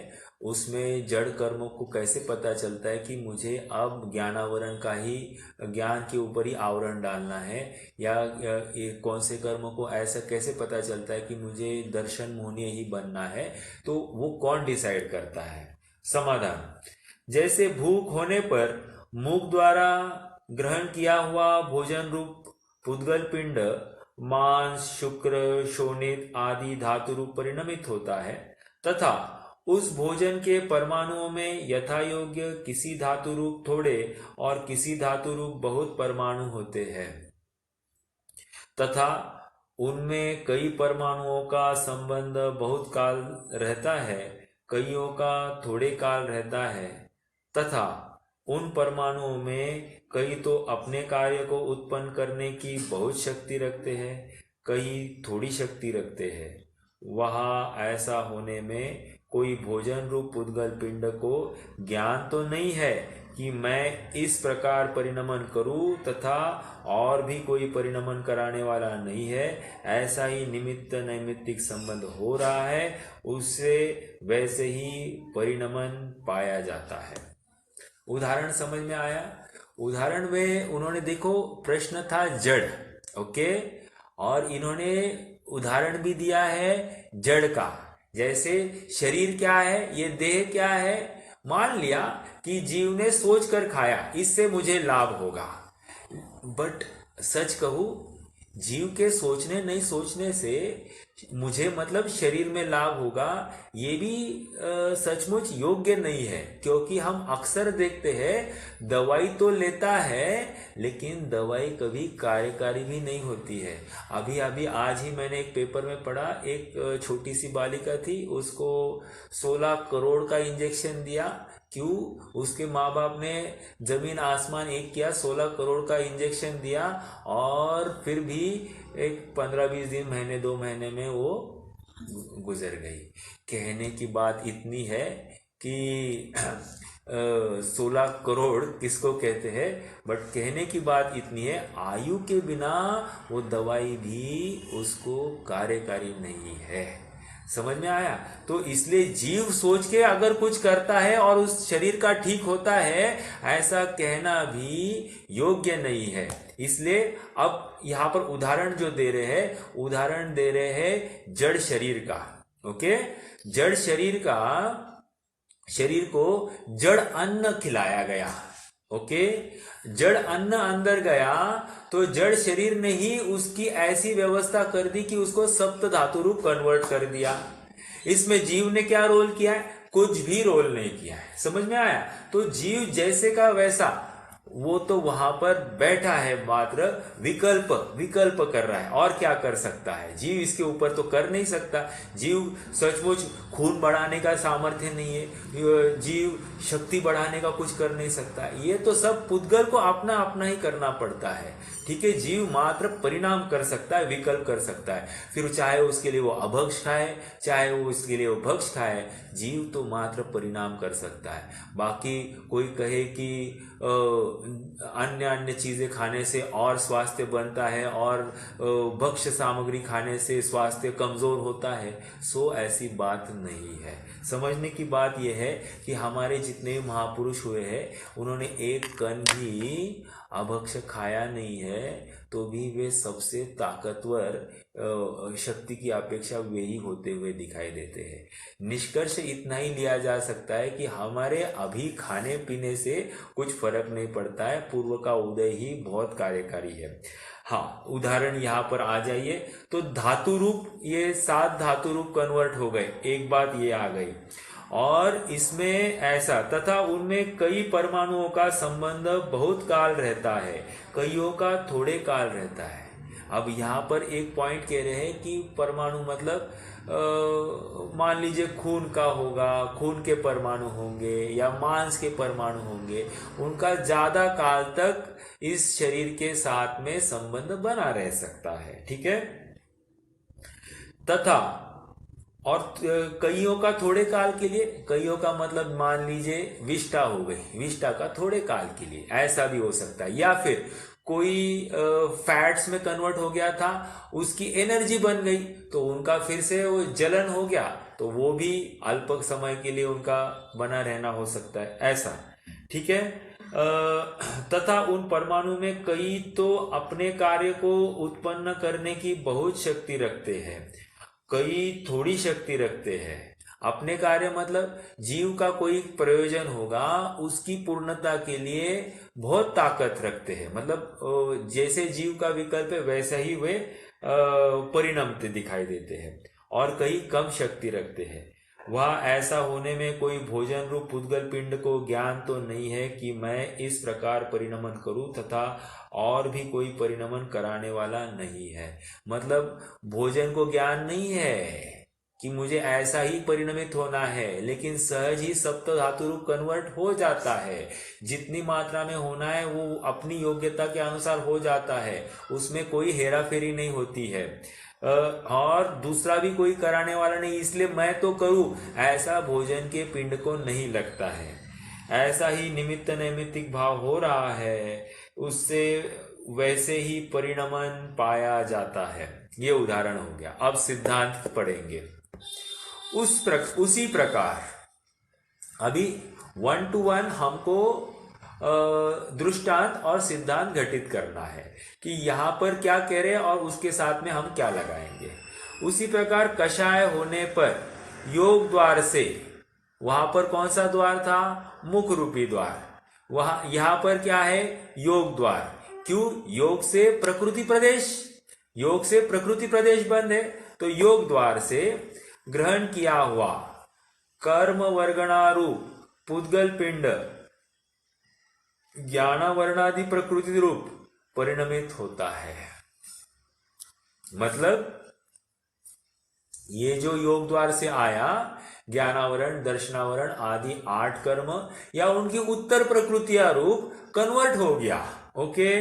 उसमें जड़ कर्मों को कैसे पता चलता है कि मुझे अब ज्ञानावरण का ही, ज्ञान के ऊपर ही आवरण डालना है, या कौन से कर्मों को ऐसा कैसे पता चलता है कि मुझे दर्शन मोहनीय ही बनना है। तो वो कौन डिसाइड करता है? समाधान, जैसे भूख होने पर मुख द्वारा ग्रहण किया हुआ भोजन रूप पुद्गल पिंड मांस, शुक्र, शोणित आदि धातु रूप परिणमित होता है तथा उस भोजन के परमाणुओं में यथा योग्य किसी धातु रूप थोड़े और किसी धातु रूप बहुत परमाणु होते हैं तथा उनमें कई परमाणुओं का संबंध बहुत काल रहता है, कईयों का थोड़े काल रहता है तथा उन परमाणुओं में कई तो अपने कार्य को उत्पन्न करने की बहुत शक्ति रखते हैं, कई थोड़ी शक्ति रखते हैं। वहाँ ऐसा होने में कोई भोजन रूप पुद्गल पिंड को ज्ञान तो नहीं है कि मैं इस प्रकार परिणमन करूं तथा और भी कोई परिणमन कराने वाला नहीं है, ऐसा ही निमित्त नैमित्तिक संबंध हो रहा है, उससे वैसे ही परिणमन पाया जाता है। उदाहरण समझ में आया? उदाहरण में उन्होंने देखो प्रश्न था जड़, ओके, और इन्होंने उदाहरण भी दिया है जड़ का। जैसे शरीर क्या है, ये देह क्या है, मान लिया कि जीव ने सोच कर खाया इससे मुझे लाभ होगा, बट सच कहूं जीव के सोचने नहीं सोचने से मुझे मतलब शरीर में लाभ होगा, ये भी सचमुच योग्य नहीं है। क्योंकि हम अक्सर देखते हैं दवाई तो लेता है लेकिन दवाई कभी कार्यकारी भी नहीं होती है। अभी अभी आज ही मैंने एक पेपर में पढ़ा, एक छोटी सी बालिका थी, उसको 16 करोड़ का इंजेक्शन दिया। क्यों? उसके माँ बाप ने जमीन आसमान एक किया, 16 करोड़ का इंजेक्शन दिया और फिर भी एक 15-20 दिन, महीने 2 महीने में वो गुजर गई। कहने की बात इतनी है कि 16 करोड़ किसको कहते हैं, बट कहने की बात इतनी है आयु के बिना वो दवाई भी उसको कार्यकारी नहीं है। समझ में आया? तो इसलिए जीव सोच के अगर कुछ करता है और उस शरीर का ठीक होता है, ऐसा कहना भी योग्य नहीं है। इसलिए अब यहाँ पर उदाहरण जो दे रहे हैं, उदाहरण दे रहे हैं जड़ शरीर का। ओके, जड़ शरीर को जड़ अन्न खिलाया गया। ओके, जड़ अन्न अंदर गया तो जड़ शरीर ने ही उसकी ऐसी व्यवस्था कर दी कि उसको सप्त धातु रूप कन्वर्ट कर दिया। इसमें जीव ने क्या रोल किया है? कुछ भी रोल नहीं किया है। समझ में आया? तो जीव जैसे का वैसा, वो तो वहां पर बैठा है, मात्र विकल्प कर रहा है। और क्या कर सकता है जीव? इसके ऊपर तो कर नहीं सकता। जीव सचमुच खून बढ़ाने का सामर्थ्य नहीं है, जीव शक्ति बढ़ाने का कुछ कर नहीं सकता। ये तो सब पुद्गल को अपना अपना ही करना पड़ता है। ठीक है, जीव मात्र परिणाम कर सकता है, विकल्प कर सकता है। फिर चाहे उसके लिए वो अभक्ष खाए, चाहे वो उसके लिए वो भक्ष खाए, जीव तो मात्र परिणाम कर सकता है। बाकी कोई कहे कि अन्य चीजें खाने से और स्वास्थ्य बनता है और भक्ष्य सामग्री खाने से स्वास्थ्य कमजोर होता है, सो ऐसी बात नहीं है। समझने की बात यह है कि हमारे जितने महापुरुष हुए हैं उन्होंने एक कण भी अभक्ष खाया नहीं है, तो भी वे सबसे ताकतवर शक्ति की अपेक्षा वे ही होते हुए दिखाई देते हैं। निष्कर्ष इतना ही लिया जा सकता है कि हमारे अभी खाने पीने से कुछ फर्क नहीं पड़ता है, पूर्व का उदय ही बहुत कार्यकारी है। हाँ, उदाहरण यहाँ पर आ जाइए तो धातु रूप, ये 7 धातु रूप कन्वर्ट हो गए, एक बात ये आ गई। और इसमें ऐसा तथा उनमें कई परमाणुओं का संबंध बहुत काल रहता है, कईयों का थोड़े काल रहता है। अब यहाँ पर एक पॉइंट कह रहे हैं कि परमाणु मतलब मान लीजिए खून का होगा, खून के परमाणु होंगे या मांस के परमाणु होंगे, उनका ज्यादा काल तक इस शरीर के साथ में संबंध बना रह सकता है। ठीक है, तथा और कईयों का थोड़े काल के लिए, कईयों का मतलब मान लीजिए विष्ठा हो गई, विष्ठा का थोड़े काल के लिए, ऐसा भी हो सकता है। या फिर कोई फैट्स में कन्वर्ट हो गया था, उसकी एनर्जी बन गई तो उनका फिर से वो जलन हो गया, तो वो भी अल्प समय के लिए उनका बना रहना हो सकता है, ऐसा। ठीक है, तथा उन परमाणु में कई तो अपने कार्य को उत्पन्न करने की बहुत शक्ति रखते हैं, कई थोड़ी शक्ति रखते हैं। अपने कार्य मतलब जीव का कोई प्रयोजन होगा, उसकी पूर्णता के लिए बहुत ताकत रखते हैं। मतलब जैसे जीव का विकल्प है वैसा ही वे परिणमते दिखाई देते हैं और कहीं कम शक्ति रखते हैं। वह ऐसा होने में कोई भोजन रूप पुद्गल पिंड को ज्ञान तो नहीं है कि मैं इस प्रकार परिणमन करूं तथा और भी कोई परिणमन कराने वाला नहीं है। मतलब भोजन को ज्ञान नहीं है कि मुझे ऐसा ही परिणमित होना है, लेकिन सहज ही सप्त धातु रूप कन्वर्ट हो जाता है। जितनी मात्रा में होना है वो अपनी योग्यता के अनुसार हो जाता है, उसमें कोई हेरा फेरी नहीं होती है और दूसरा भी कोई कराने वाला नहीं, इसलिए मैं तो करूं, ऐसा भोजन के पिंड को नहीं लगता है। ऐसा ही निमित्त नैमित्तिक भाव हो रहा है, उससे वैसे ही परिणमन पाया जाता है। ये उदाहरण हो गया। अब सिद्धांत पढ़ेंगे। उसी प्रकार अभी 1 to 1 हमको दृष्टांत और सिद्धांत घटित करना है कि यहाँ पर क्या कह रहे हैं और उसके साथ में हम क्या लगाएंगे। उसी प्रकार कषाय होने पर योग द्वार से, वहां पर कौन सा द्वार था? मुख रूपी द्वार। वहां यहाँ पर क्या है? योग द्वार। क्यों? योग से प्रकृति प्रदेश, योग से प्रकृति प्रदेश बंद है, तो योग द्वार से ग्रहण किया हुआ कर्म वर्गणारूप पुद्गल पिंड ज्ञानावरणादि प्रकृति रूप परिणमित होता है। मतलब ये जो योग द्वार से आया, ज्ञानावरण, दर्शनावरण आदि 8 कर्म या उनकी उत्तर प्रकृतियां रूप कन्वर्ट हो गया। ओके,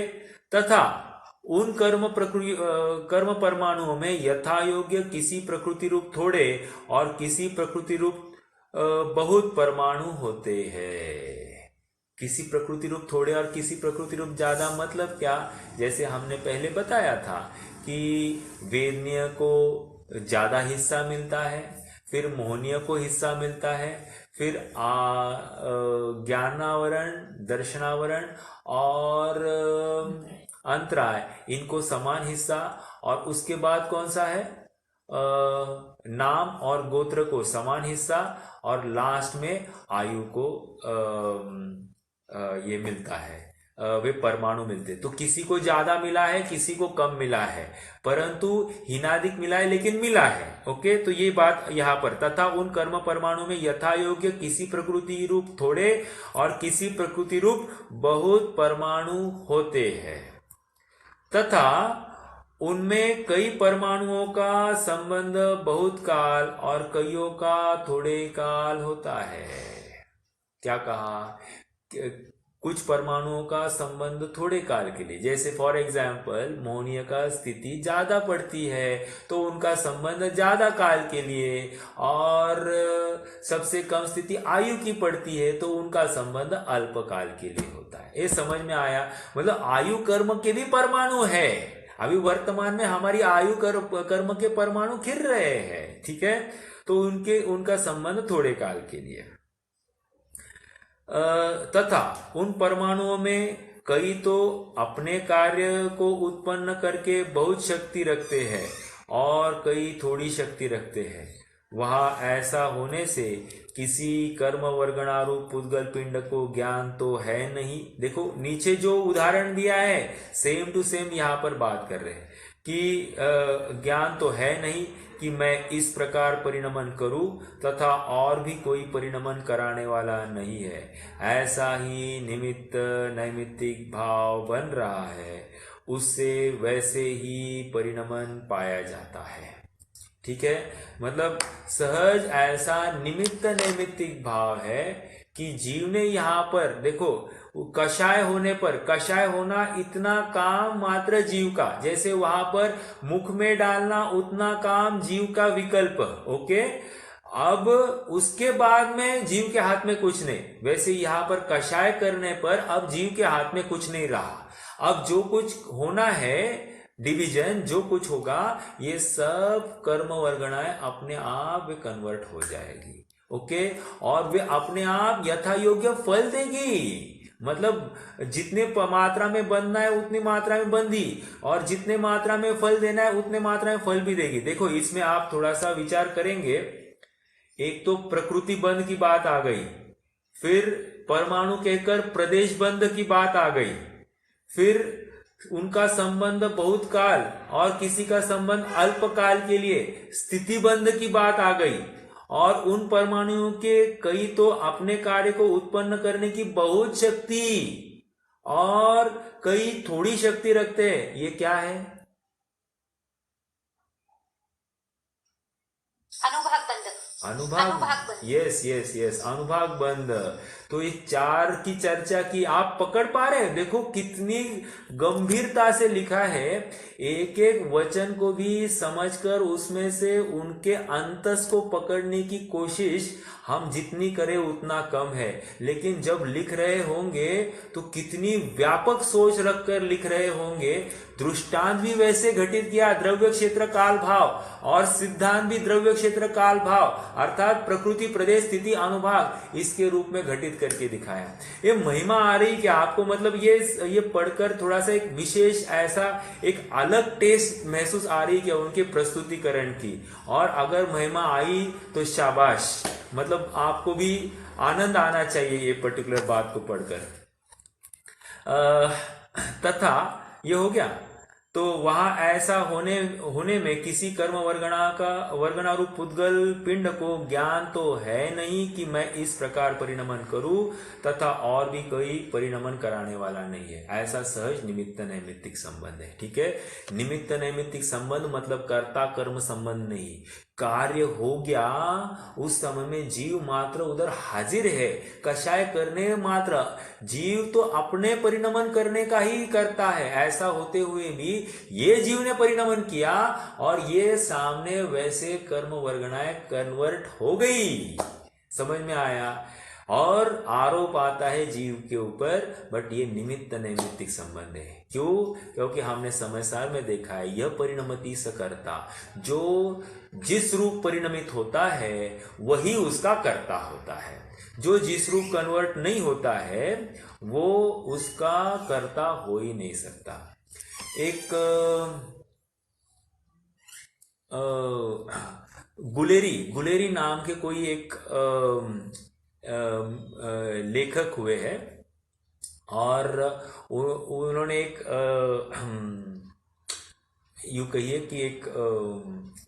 तथा उन कर्म परमाणुओं में यथा योग्य किसी प्रकृति रूप थोड़े और किसी प्रकृति रूप बहुत परमाणु होते हैं। किसी प्रकृति रूप थोड़े और किसी प्रकृति रूप ज्यादा मतलब क्या? जैसे हमने पहले बताया था कि वेदनीय को ज्यादा हिस्सा मिलता है, फिर मोहनीय को हिस्सा मिलता है, फिर ज्ञानावरण, दर्शनावरण और अंतराय, इनको समान हिस्सा, और उसके बाद कौन सा है? नाम और गोत्र को समान हिस्सा, और लास्ट में आयु को ये मिलता है, वे परमाणु मिलते। तो किसी को ज्यादा मिला है, किसी को कम मिला है, परंतु हीनादिक मिला है लेकिन मिला है। ओके, तो ये बात यहाँ पर। तथा उन कर्म परमाणु में यथा योग्य किसी प्रकृति रूप थोड़े और किसी प्रकृति रूप बहुत परमाणु होते हैं, तथा उनमें कई परमाणुओं का संबंध बहुत काल और कईयों का थोड़े काल होता है। क्या कहा? कुछ परमाणुओं का संबंध थोड़े काल के लिए, जैसे फॉर एग्जाम्पल मोहनीय का स्थिति ज्यादा पड़ती है तो उनका संबंध ज्यादा काल के लिए, और सबसे कम स्थिति आयु की पड़ती है तो उनका संबंध अल्पकाल के लिए होता है। ये समझ में आया? मतलब आयु कर्म के भी परमाणु है। अभी वर्तमान में हमारी आयु कर्म के परमाणु खिल रहे हैं, ठीक है, तो उनका संबंध थोड़े काल के लिए। तथा उन परमाणुओं में कई तो अपने कार्य को उत्पन्न करके बहुत शक्ति रखते हैं और कई थोड़ी शक्ति रखते हैं। वहां ऐसा होने से किसी कर्म वर्गणारूप पुद्गल पिंड को ज्ञान तो है नहीं। देखो नीचे जो उदाहरण दिया है सेम टू सेम यहाँ पर बात कर रहे हैं कि ज्ञान तो है नहीं कि मैं इस प्रकार परिणमन करूं तथा और भी कोई परिणमन कराने वाला नहीं है। ऐसा ही निमित्त नैमित्तिक भाव बन रहा है, उससे वैसे ही परिणमन पाया जाता है। ठीक है, मतलब सहज ऐसा निमित्त नैमित्तिक भाव है कि जीव ने यहाँ पर देखो कषाय होने पर, कषाय होना इतना काम मात्र जीव का, जैसे वहां पर मुख में डालना उतना काम जीव का विकल्प। ओके, अब उसके बाद में जीव के हाथ में कुछ नहीं। वैसे यहाँ पर कषाय करने पर अब जीव के हाथ में कुछ नहीं रहा। अब जो कुछ होना है डिवीजन, जो कुछ होगा, ये सब कर्म वर्गणाएं अपने आप वे कन्वर्ट हो जाएगी। ओके, और वे अपने आप यथा योग्य फल देगी। मतलब जितने मात्रा में बनना है उतनी मात्रा में बंधी, और जितने मात्रा में फल देना है उतने मात्रा में फल भी देगी। देखो इसमें आप थोड़ा सा विचार करेंगे, एक तो प्रकृति बंध की बात आ गई, फिर परमाणु कहकर प्रदेश बंध की बात आ गई, फिर उनका संबंध बहुत काल और किसी का संबंध अल्पकाल के लिए स्थिति बंध की बात आ गई, और उन परमाणुओं के कई तो अपने कार्य को उत्पन्न करने की बहुत शक्ति और कई थोड़ी शक्ति रखते हैं। ये क्या है? अनुभाग बंध। अनुभाग, यस यस यस, अनुभाग बंध। तो ये चार की चर्चा की, आप पकड़ पा रहे हैं? देखो कितनी गंभीरता से लिखा है, एक एक वचन को भी समझकर उसमें से उनके अंतस को पकड़ने की कोशिश हम जितनी करें उतना कम है। लेकिन जब लिख रहे होंगे तो कितनी व्यापक सोच रखकर लिख रहे होंगे। दृष्टांत भी वैसे घटित किया, द्रव्य क्षेत्र काल भाव, और सिद्धांत भी द्रव्य क्षेत्र काल भाव अर्थात प्रकृति प्रदेश स्थिति अनुभाग, इसके रूप में घटित करके दिखाया। ये महिमा आ रही क्या आपको? मतलब ये पढ़कर थोड़ा सा एक विशेष ऐसा एक अलग टेस्ट महसूस आ रही क्या उनके प्रस्तुतिकरण की? और अगर महिमा आई तो शाबाश, मतलब आपको भी आनंद आना चाहिए ये पर्टिकुलर बात को पढ़कर। तथा ये हो गया। तो वहां ऐसा होने में किसी कर्म वर्गणा रूप पुद्गल पिंड को ज्ञान तो है नहीं कि मैं इस प्रकार परिणमन करूं, तथा और भी कोई परिणमन कराने वाला नहीं है। ऐसा सहज निमित्त नैमित्तिक संबंध है। ठीक है, निमित्त नैमित्तिक संबंध मतलब कर्ता कर्म संबंध नहीं। कार्य हो गया, उस समय में जीव मात्र उधर हाजिर है, कषाय करने मात्र। जीव तो अपने परिणमन करने का ही करता है। ऐसा होते हुए भी ये जीव ने परिणमन किया और ये सामने वैसे कर्म वर्गणाएं कन्वर्ट हो गई। समझ में आया? और आरोप आता है जीव के ऊपर, बट ये निमित्त नैमित्तिक संबंध है। क्यों? क्योंकि हमने समय सार में देखा है, यह परिणमति सकर्ता, जो जिस रूप परिणमित होता है वही उसका कर्ता होता है। जो जिस रूप कन्वर्ट नहीं होता है वो उसका कर्ता हो ही नहीं सकता। एक गुलेरी नाम के कोई एक लेखक हुए हैं, और उन्होंने एक यूं कहिए कि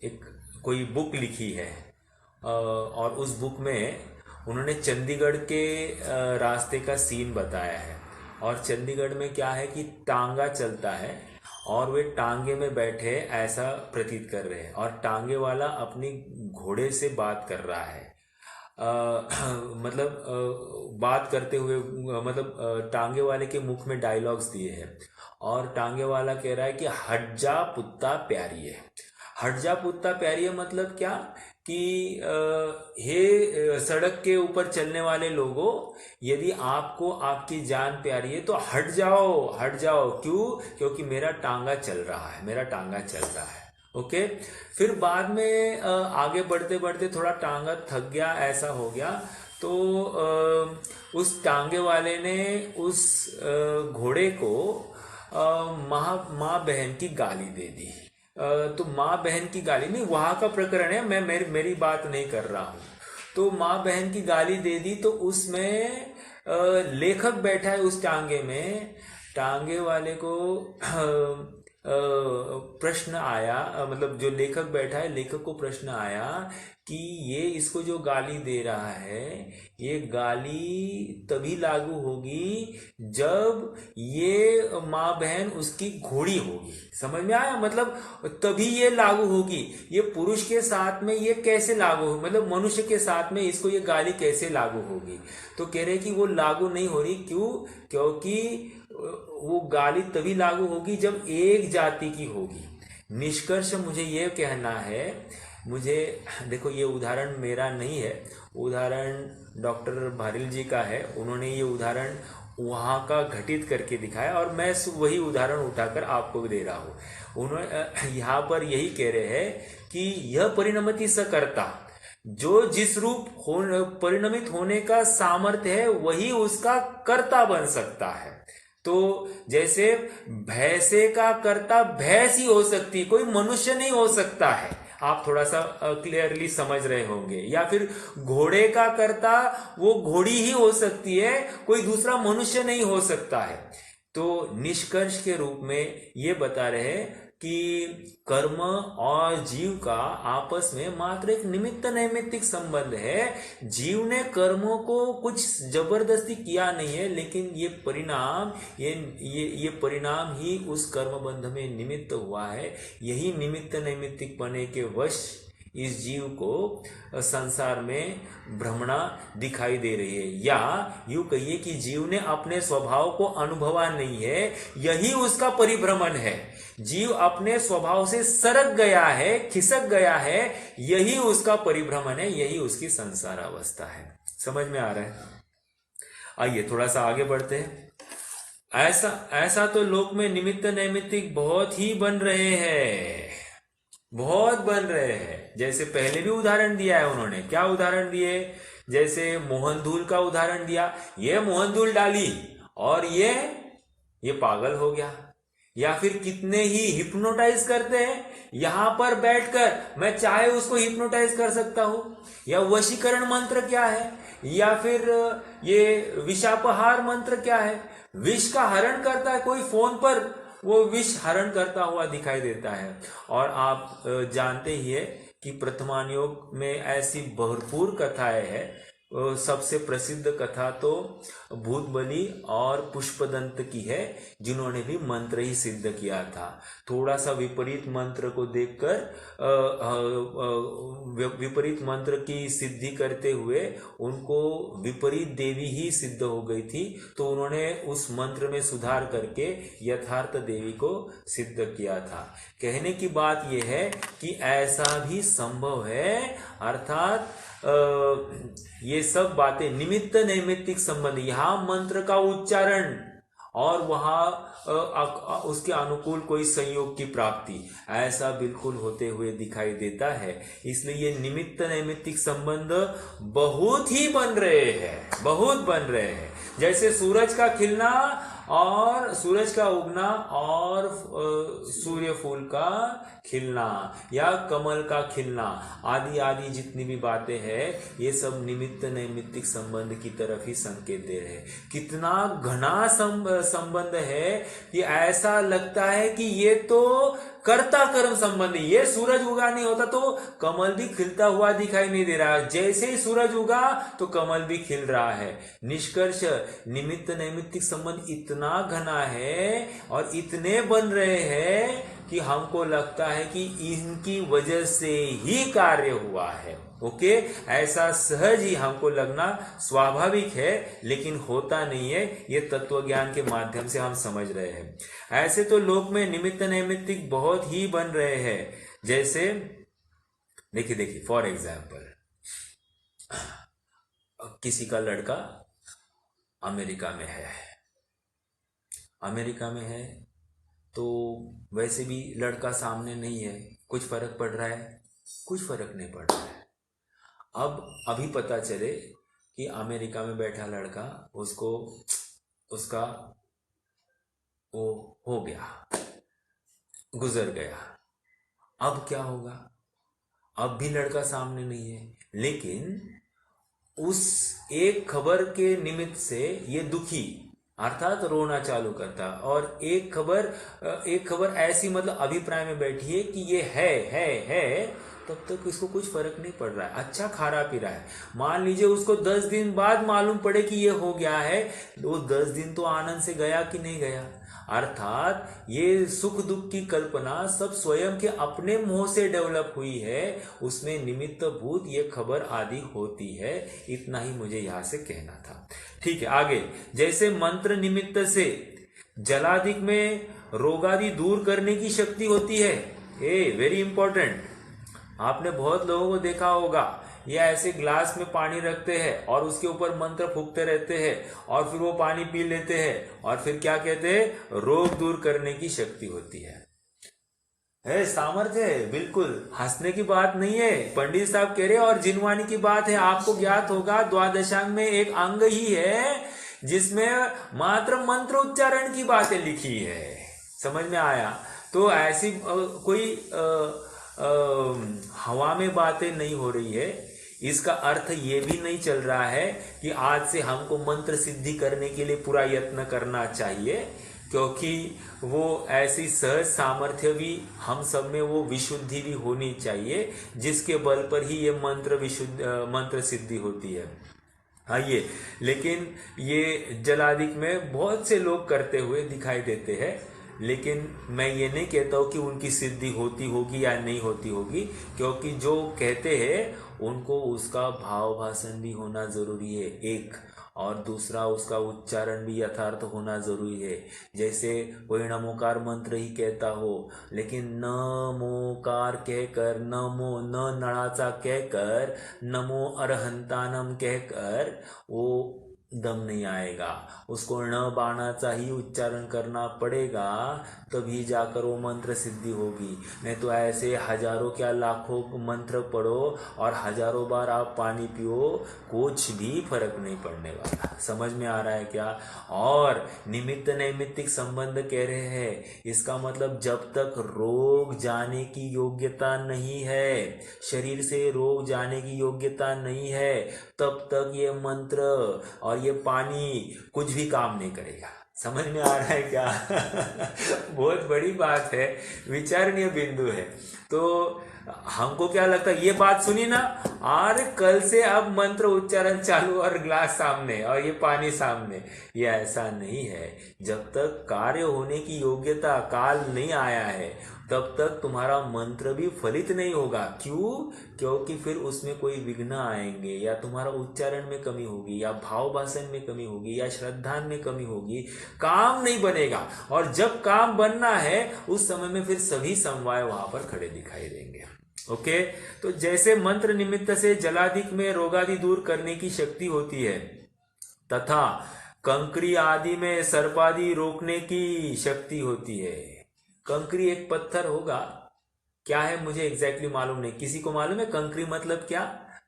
एक कोई बुक लिखी है, और उस बुक में उन्होंने चंडीगढ़ के रास्ते का सीन बताया है। और चंडीगढ़ में क्या है कि टांगा चलता है और वे टांगे में बैठे ऐसा प्रतीत कर रहे हैं, और टांगे वाला अपनी घोड़े से बात कर रहा है। बात करते हुए मतलब टांगे वाले के मुख में डायलॉग्स दिए हैं, और टांगे वाला कह रहा है कि हट जा पुत्ता प्यारी है। हट जा पुत्ता प्यारी है मतलब क्या कि हे सड़क के ऊपर चलने वाले लोगों, यदि आपको आपकी जान प्यारी है तो हट जाओ। क्यों? क्योंकि मेरा टांगा चल रहा है। ओके। फिर बाद में आगे बढ़ते बढ़ते थोड़ा टांगा थक गया, ऐसा हो गया, तो उस टांगे वाले ने उस घोड़े को माँ बहन की गाली दे दी। तो माँ बहन की गाली नहीं, वहां का प्रकरण है, मैं मेरी बात नहीं कर रहा हूं। तो माँ बहन की गाली दे दी, तो उसमें लेखक बैठा है उस टांगे में। टांगे वाले को प्रश्न आया, मतलब जो लेखक बैठा है, लेखक को प्रश्न आया कि ये इसको जो गाली दे रहा है, ये गाली तभी लागू होगी जब ये माँ बहन उसकी घोड़ी होगी। समझ में आया? मतलब तभी ये लागू होगी। ये पुरुष के साथ में ये कैसे लागू हो, मतलब मनुष्य के साथ में इसको ये गाली कैसे लागू होगी? तो कह रहे कि वो लागू नहीं हो रही। क्यों? क्योंकि वो गाली तभी लागू होगी जब एक जाति की होगी। निष्कर्ष मुझे ये कहना है, मुझे देखो ये उदाहरण मेरा नहीं है, उदाहरण डॉक्टर भारिल जी का है। उन्होंने ये उदाहरण वहाँ का घटित करके दिखाया और मैं वही उदाहरण उठाकर आपको दे रहा हूँ। उन्होंने यहाँ पर यही कह रहे हैं कि यह परिणमति सकर्ता, जो जिस रूप परिणमित होने का सामर्थ्य है वही उसका कर्ता बन सकता है। तो जैसे भैंसे का कर्ता भैंस ही हो सकती, कोई मनुष्य नहीं हो सकता है। आप थोड़ा सा क्लियरली समझ रहे होंगे। या फिर घोड़े का कर्ता वो घोड़ी ही हो सकती है, कोई दूसरा मनुष्य नहीं हो सकता है। तो निष्कर्ष के रूप में ये बता रहे हैं कि कर्म और जीव का आपस में मात्र एक निमित्त नैमित्तिक संबंध है। जीव ने कर्मों को कुछ जबरदस्ती किया नहीं है, लेकिन ये परिणाम ही उस कर्म बंध में निमित्त हुआ है। यही निमित्त नैमित्तिक बने के वश इस जीव को संसार में भ्रमणा दिखाई दे रही है। या यूं कहिए कि जीव ने अपने स्वभाव को अनुभवा नहीं है, यही उसका परिभ्रमण है। जीव अपने स्वभाव से सरक गया है, खिसक गया है, यही उसका परिभ्रमण है, यही उसकी संसार अवस्था है। समझ में आ रहा है? आइए थोड़ा सा आगे बढ़ते हैं। ऐसा तो लोक में निमित्त नैमित्तिक बहुत ही बन रहे हैं, बहुत बन रहे हैं। जैसे पहले भी उदाहरण दिया है उन्होंने। क्या उदाहरण दिए? जैसे मोहनधूल का उदाहरण दिया। ये मोहनधूल डाली और ये पागल हो गया। या फिर कितने ही हिप्नोटाइज करते हैं, यहां पर बैठकर मैं चाहे उसको हिप्नोटाइज कर सकता हूं। या वशीकरण मंत्र क्या है? या फिर ये विषापहार मंत्र क्या है? विष का हरण करता है कोई, फोन पर वो विष हरण करता हुआ दिखाई देता है। और आप जानते ही है कि प्रथमान योग में ऐसी भरपूर कथाएं हैं। सबसे प्रसिद्ध कथा तो भूत बलि और पुष्पदंत की है, जिन्होंने भी मंत्र ही सिद्ध किया था। थोड़ा सा विपरीत मंत्र को देखकर विपरीत मंत्र की सिद्धि करते हुए उनको विपरीत देवी ही सिद्ध हो गई थी। तो उन्होंने उस मंत्र में सुधार करके यथार्थ देवी को सिद्ध किया था। कहने की बात यह है कि ऐसा भी संभव है, अर्थात ये सब बातें निमित्त नैमित्तिक संबंध, यहां मंत्र का उच्चारण और वहां उसके अनुकूल कोई संयोग की प्राप्ति, ऐसा बिल्कुल होते हुए दिखाई देता है। इसलिए ये निमित्त नैमित्तिक संबंध बहुत ही बन रहे हैं, बहुत बन रहे हैं। जैसे सूरज का खिलना और सूरज का उगना और सूर्य फूल का खिलना या कमल का खिलना आदि आदि जितनी भी बातें हैं, ये सब निमित्त नैमित्तिक संबंध की तरफ ही संकेत दे रहे हैं। कितना घना संबंध है कि ऐसा लगता है कि ये तो कर्ता कर्म संबंधी। ये सूरज उगा नहीं होता तो कमल भी खिलता हुआ दिखाई नहीं दे रहा, जैसे ही सूरज उगा तो कमल भी खिल रहा है। निष्कर्ष निमित्त नैमित्तिक संबंध इतना घना है और इतने बन रहे हैं कि हमको लगता है कि इनकी वजह से ही कार्य हुआ है। ओके, ऐसा सहज ही हमको लगना स्वाभाविक है, लेकिन होता नहीं है। ये तत्व ज्ञान के माध्यम से हम समझ रहे हैं। ऐसे तो लोक में निमित्त नैमित्तिक बहुत ही बन रहे हैं। जैसे देखिए फॉर एग्जाम्पल, किसी का लड़का अमेरिका में है तो वैसे भी लड़का सामने नहीं है, कुछ फर्क पड़ रहा है? कुछ फर्क नहीं पड़ रहा है। अब अभी पता चले कि अमेरिका में बैठा लड़का उसका वो हो गया, गुजर गया। अब क्या होगा? अब भी लड़का सामने नहीं है, लेकिन उस एक खबर के निमित्त से ये दुखी अर्थात रोना चालू करता। और एक खबर ऐसी मतलब अभिप्राय में बैठी है कि ये है, तब तक इसको कुछ फर्क नहीं पड़ रहा है। अच्छा खा रहा पी रहा है। मान लीजिए उसको 10 दिन बाद मालूम पड़े कि ये हो गया है, वो 10 दिन तो आनंद से गया कि नहीं गया। अर्थात ये सुख दुख की कल्पना सब स्वयं के अपने मोह से डेवलप हुई है, उसमें निमित्त भूत ये खबर आदि होती है। इतना ही मुझे यहां से कहना था। ठीक है, आगे। जैसे मंत्र निमित्त से जलादिक में रोगादि दूर करने की शक्ति होती है। Very important. आपने बहुत लोगों को देखा होगा, ये ऐसे ग्लास में पानी रखते हैं और उसके ऊपर मंत्र फूंकते रहते हैं और फिर वो पानी पी लेते हैं और फिर क्या कहते हैं? रोग दूर करने की शक्ति होती है। सामर्थ्य है, बिल्कुल हंसने की बात नहीं है। पंडित साहब कह रहे हैं और जिनवानी की बात है। आपको ज्ञात होगा द्वादशांग में एक अंग ही है जिसमें मात्र मंत्र उच्चारण की बातें लिखी है। समझ में आया? तो ऐसी कोई हवा में बातें नहीं हो रही है। इसका अर्थ ये भी नहीं चल रहा है कि आज से हमको मंत्र सिद्धि करने के लिए पूरा यत्न करना चाहिए, क्योंकि वो ऐसी सहज सामर्थ्य भी हम सब में, वो विशुद्धि भी होनी चाहिए जिसके बल पर ही ये मंत्र सिद्धि होती है। आइए, लेकिन ये जलादिक में बहुत से लोग करते हुए दिखाई देते हैं, लेकिन मैं ये नहीं कहता हूँ कि उनकी सिद्धि होती होगी या नहीं होती होगी, क्योंकि जो कहते हैं उनको उसका भाव भाषण भी होना जरूरी है एक, और दूसरा उसका उच्चारण भी यथार्थ होना जरूरी है। जैसे कोई नमोकार मंत्र ही कहता हो, लेकिन नमोकार कहकर, नमो न नड़ाचा कहकर, नमो अरहंतानम कहकर वो दम नहीं आएगा। उसको न बाणाचा ही उच्चारण करना पड़ेगा, तभी जाकर वो मंत्र सिद्धि होगी। नहीं तो ऐसे हजारों क्या लाखों मंत्र पढ़ो और हजारों बार आप पानी पियो, कुछ भी फर्क नहीं पड़ने वाला। समझ में आ रहा है क्या? और निमित्त नैमित्तिक संबंध कह रहे हैं, इसका मतलब जब तक रोग जाने की योग्यता नहीं है, शरीर से रोग जाने की योग्यता नहीं है, तब तक ये मंत्र और ये पानी कुछ भी काम नहीं करेगा। समझ में आ रहा है क्या? बहुत बड़ी बात है, विचारणीय बिंदु है। तो हमको क्या लगता है, ये बात सुनी ना, और कल से अब मंत्र उच्चारण चालू और ग्लास सामने और ये पानी सामने, ये ऐसा नहीं है। जब तक कार्य होने की योग्यता काल नहीं आया है, तब तक तुम्हारा मंत्र भी फलित नहीं होगा। क्यों? क्योंकि फिर उसमें कोई विघ्न आएंगे, या तुम्हारा उच्चारण में कमी होगी, या भाव भाषण में कमी होगी, या श्रद्धा में कमी होगी, काम नहीं बनेगा। और जब काम बनना है, उस समय में फिर सभी समवाय वहां पर खड़े दिखाई देंगे। ओके, तो जैसे मंत्र निमित्त से जलादिक में रोगादि दूर करने की शक्ति होती है, तथा कंकरी आदि में सर्पादि रोकने की शक्ति होती है। कंकरी एक पत्थर होगा, क्या है मुझे एग्जैक्टली मालूम नहीं। किसी को मालूम है कंकरी मतलब क्या?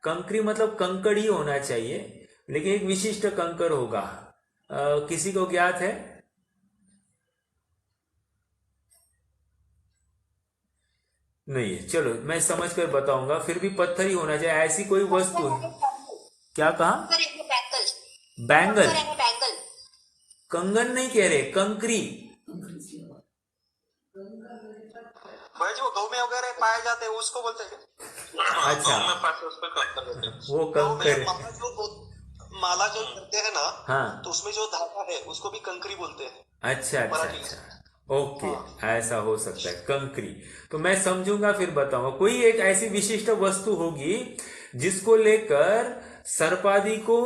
कंकरी मतलब कंकड़ ही होना चाहिए, लेकिन एक विशिष्ट कंकर होगा। किसी को ज्ञात है? नहीं है, चलो मैं समझ कर बताऊंगा। फिर भी पत्थर ही होना चाहिए, ऐसी कोई वस्तु। क्या कहा? बैंगल? कंगन नहीं कह रहे, कंकरी। भाई जो गौ में वगैरह पाए जाते हैं उसको बोलते हैं। अच्छा, वो कंकर। माला जो करते हैं ना, हाँ, तो उसमें जो धागा है उसको भी कंकरी बोलते हैं। अच्छा अच्छा अच्छा, ओके, ऐसा हो सकता है कंकरी। तो मैं समझूंगा फिर बताऊंगा। कोई एक ऐसी विशिष्ट वस्तु होगी जिसको लेकर सर्पादि को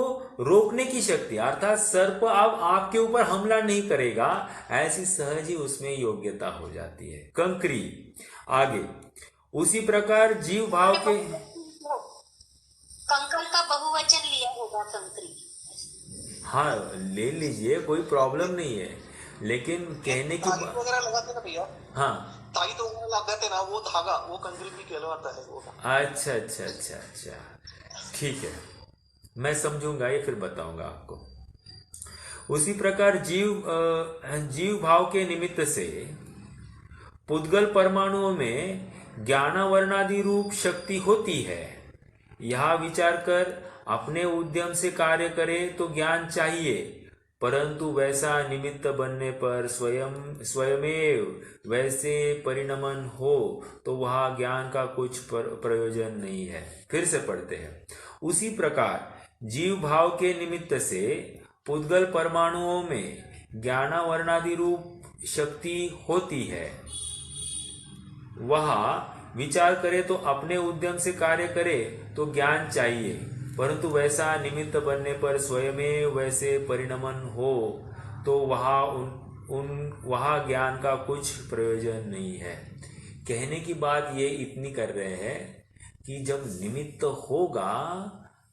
रोकने की शक्ति, अर्थात सर्प अब आपके ऊपर हमला नहीं करेगा, ऐसी सहज ही उसमें योग्यता हो जाती है, कंकरी। आगे उसी प्रकार जीव भाव के, कंकर का बहुवचन लिया होगा कंकरी। हाँ ले लीजिए, कोई प्रॉब्लम नहीं है, लेकिन कहने की ताई वगैरह लगाते ना भैया, हाँ ताई तो वगैरह लगाते ना, वो धागा वो कंकरी भी कहलाता है वो। अच्छा अच्छा अच्छा अच्छा, ठीक है, मैं समझूंगा ये, फिर बताऊंगा आपको। उसी प्रकार जीव भाव के निमित्त से पुद्गल परमाणुओं में ज्ञानावरणादि रूप शक्ति होती है। यह विचार कर अपने उद्यम से कार्य करे तो ज्ञान चाहिए, परंतु वैसा निमित्त बनने पर स्वयमेव वैसे परिणमन हो तो वह ज्ञान का कुछ प्रयोजन नहीं है। फिर से पढ़ते हैं। उसी प्रकार जीव भाव के निमित्त से पुद्गल परमाणुओं में ज्ञानावरणादि रूप शक्ति होती है। वह विचार करे तो अपने उद्यम से कार्य करे तो ज्ञान चाहिए, परंतु वैसा निमित्त बनने पर स्वयं वैसे परिणमन हो तो वहाँ ज्ञान का कुछ प्रयोजन नहीं है। कहने की बात ये इतनी कर रहे हैं कि जब निमित्त होगा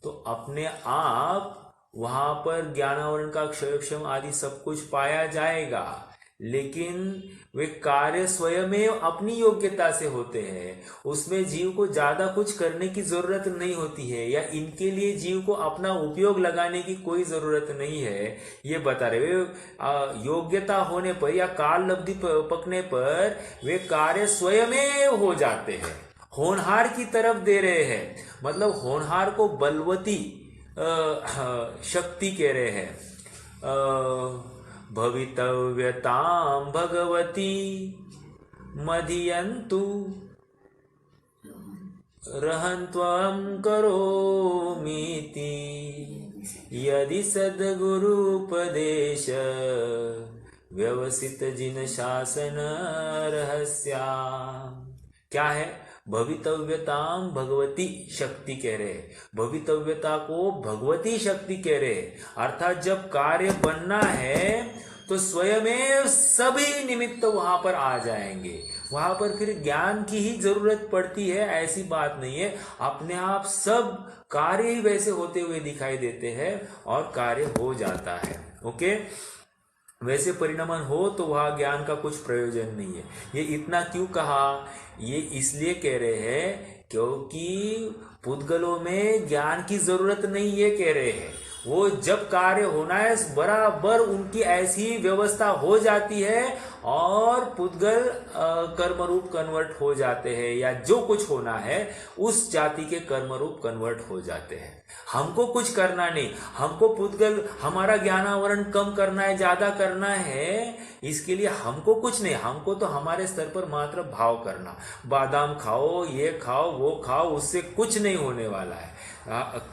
तो अपने आप वहां पर ज्ञानावरण का क्षयक्षम आदि सब कुछ पाया जाएगा, लेकिन वे कार्य स्वयं अपनी योग्यता से होते हैं। उसमें जीव को ज्यादा कुछ करने की जरूरत नहीं होती है, या इनके लिए जीव को अपना उपयोग लगाने की कोई जरूरत नहीं है। ये बता रहे वे योग्यता होने पर या काल लब्धि पकने पर वे कार्य स्वयं हो जाते हैं होनहार की तरफ दे रहे हैं, मतलब होनहार को बलवती शक्ति कह रहे हैं। भवितव्यतां भगवती मदीयन्तु रहन्त्वं करोमीति यदि सद्गुरुपदेश व्यवसित जिन शासन रहस्या। क्या है? भवितव्यताम भगवती शक्ति कह रहे हैं, भवितव्यता को भगवती शक्ति कह रहे हैं। अर्थात जब कार्य बनना है तो स्वयं सभी निमित्त वहां पर आ जाएंगे, वहां पर फिर ज्ञान की ही जरूरत पड़ती है ऐसी बात नहीं है। अपने आप सब कार्य ही वैसे होते हुए दिखाई देते हैं और कार्य हो जाता है। ओके, वैसे परिणमन हो तो वहां ज्ञान का कुछ प्रयोजन नहीं है। ये इतना क्यों कहा? ये इसलिए कह रहे हैं क्योंकि पुद्गलों में ज्ञान की जरूरत नहीं है कह रहे हैं। वो जब कार्य होना है बराबर उनकी ऐसी व्यवस्था हो जाती है और पुद्गल कर्मरूप कन्वर्ट हो जाते हैं, या जो कुछ होना है उस जाति के कर्मरूप कन्वर्ट हो जाते हैं। हमको कुछ करना नहीं, हमको पुद्गल हमारा ज्ञानावरण कम करना है, ज्यादा करना है, इसके लिए हमको कुछ नहीं। हमको तो हमारे स्तर पर मात्र भाव करना, बादाम खाओ, ये खाओ, वो खाओ, उससे कुछ नहीं होने वाला है।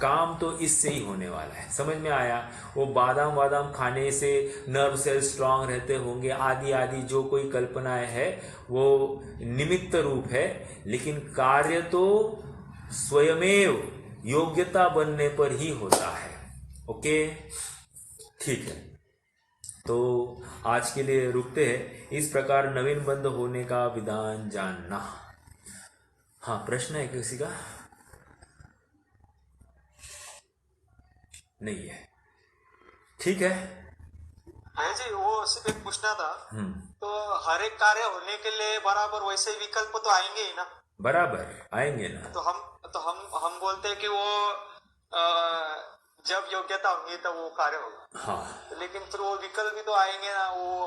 काम तो इससे ही होने वाला है। समझ में आया? वो बादाम खाने से नर्व सेल स्ट्रांग रहते होंगे, आदि आदि जो कोई कल्पनाएं है वो निमित्त रूप है, लेकिन कार्य तो स्वयमेव योग्यता बनने पर ही होता है। ओके, ठीक है, तो आज के लिए रुकते हैं। इस प्रकार नवीन बंध होने का विधान जानना। हाँ, प्रश्न है किसी का? नहीं है, ठीक है। है जी, वो सिर्फ एक पूछना था। तो हर एक कार्य होने के लिए बराबर वैसे विकल्प तो आएंगे ही ना? बराबर आएंगे ना। तो हम बोलते हैं कि वो जब योग्यता होगी तब वो कार्य होगा। हाँ, लेकिन फिर वो विकल्प भी तो आएंगे ना, वो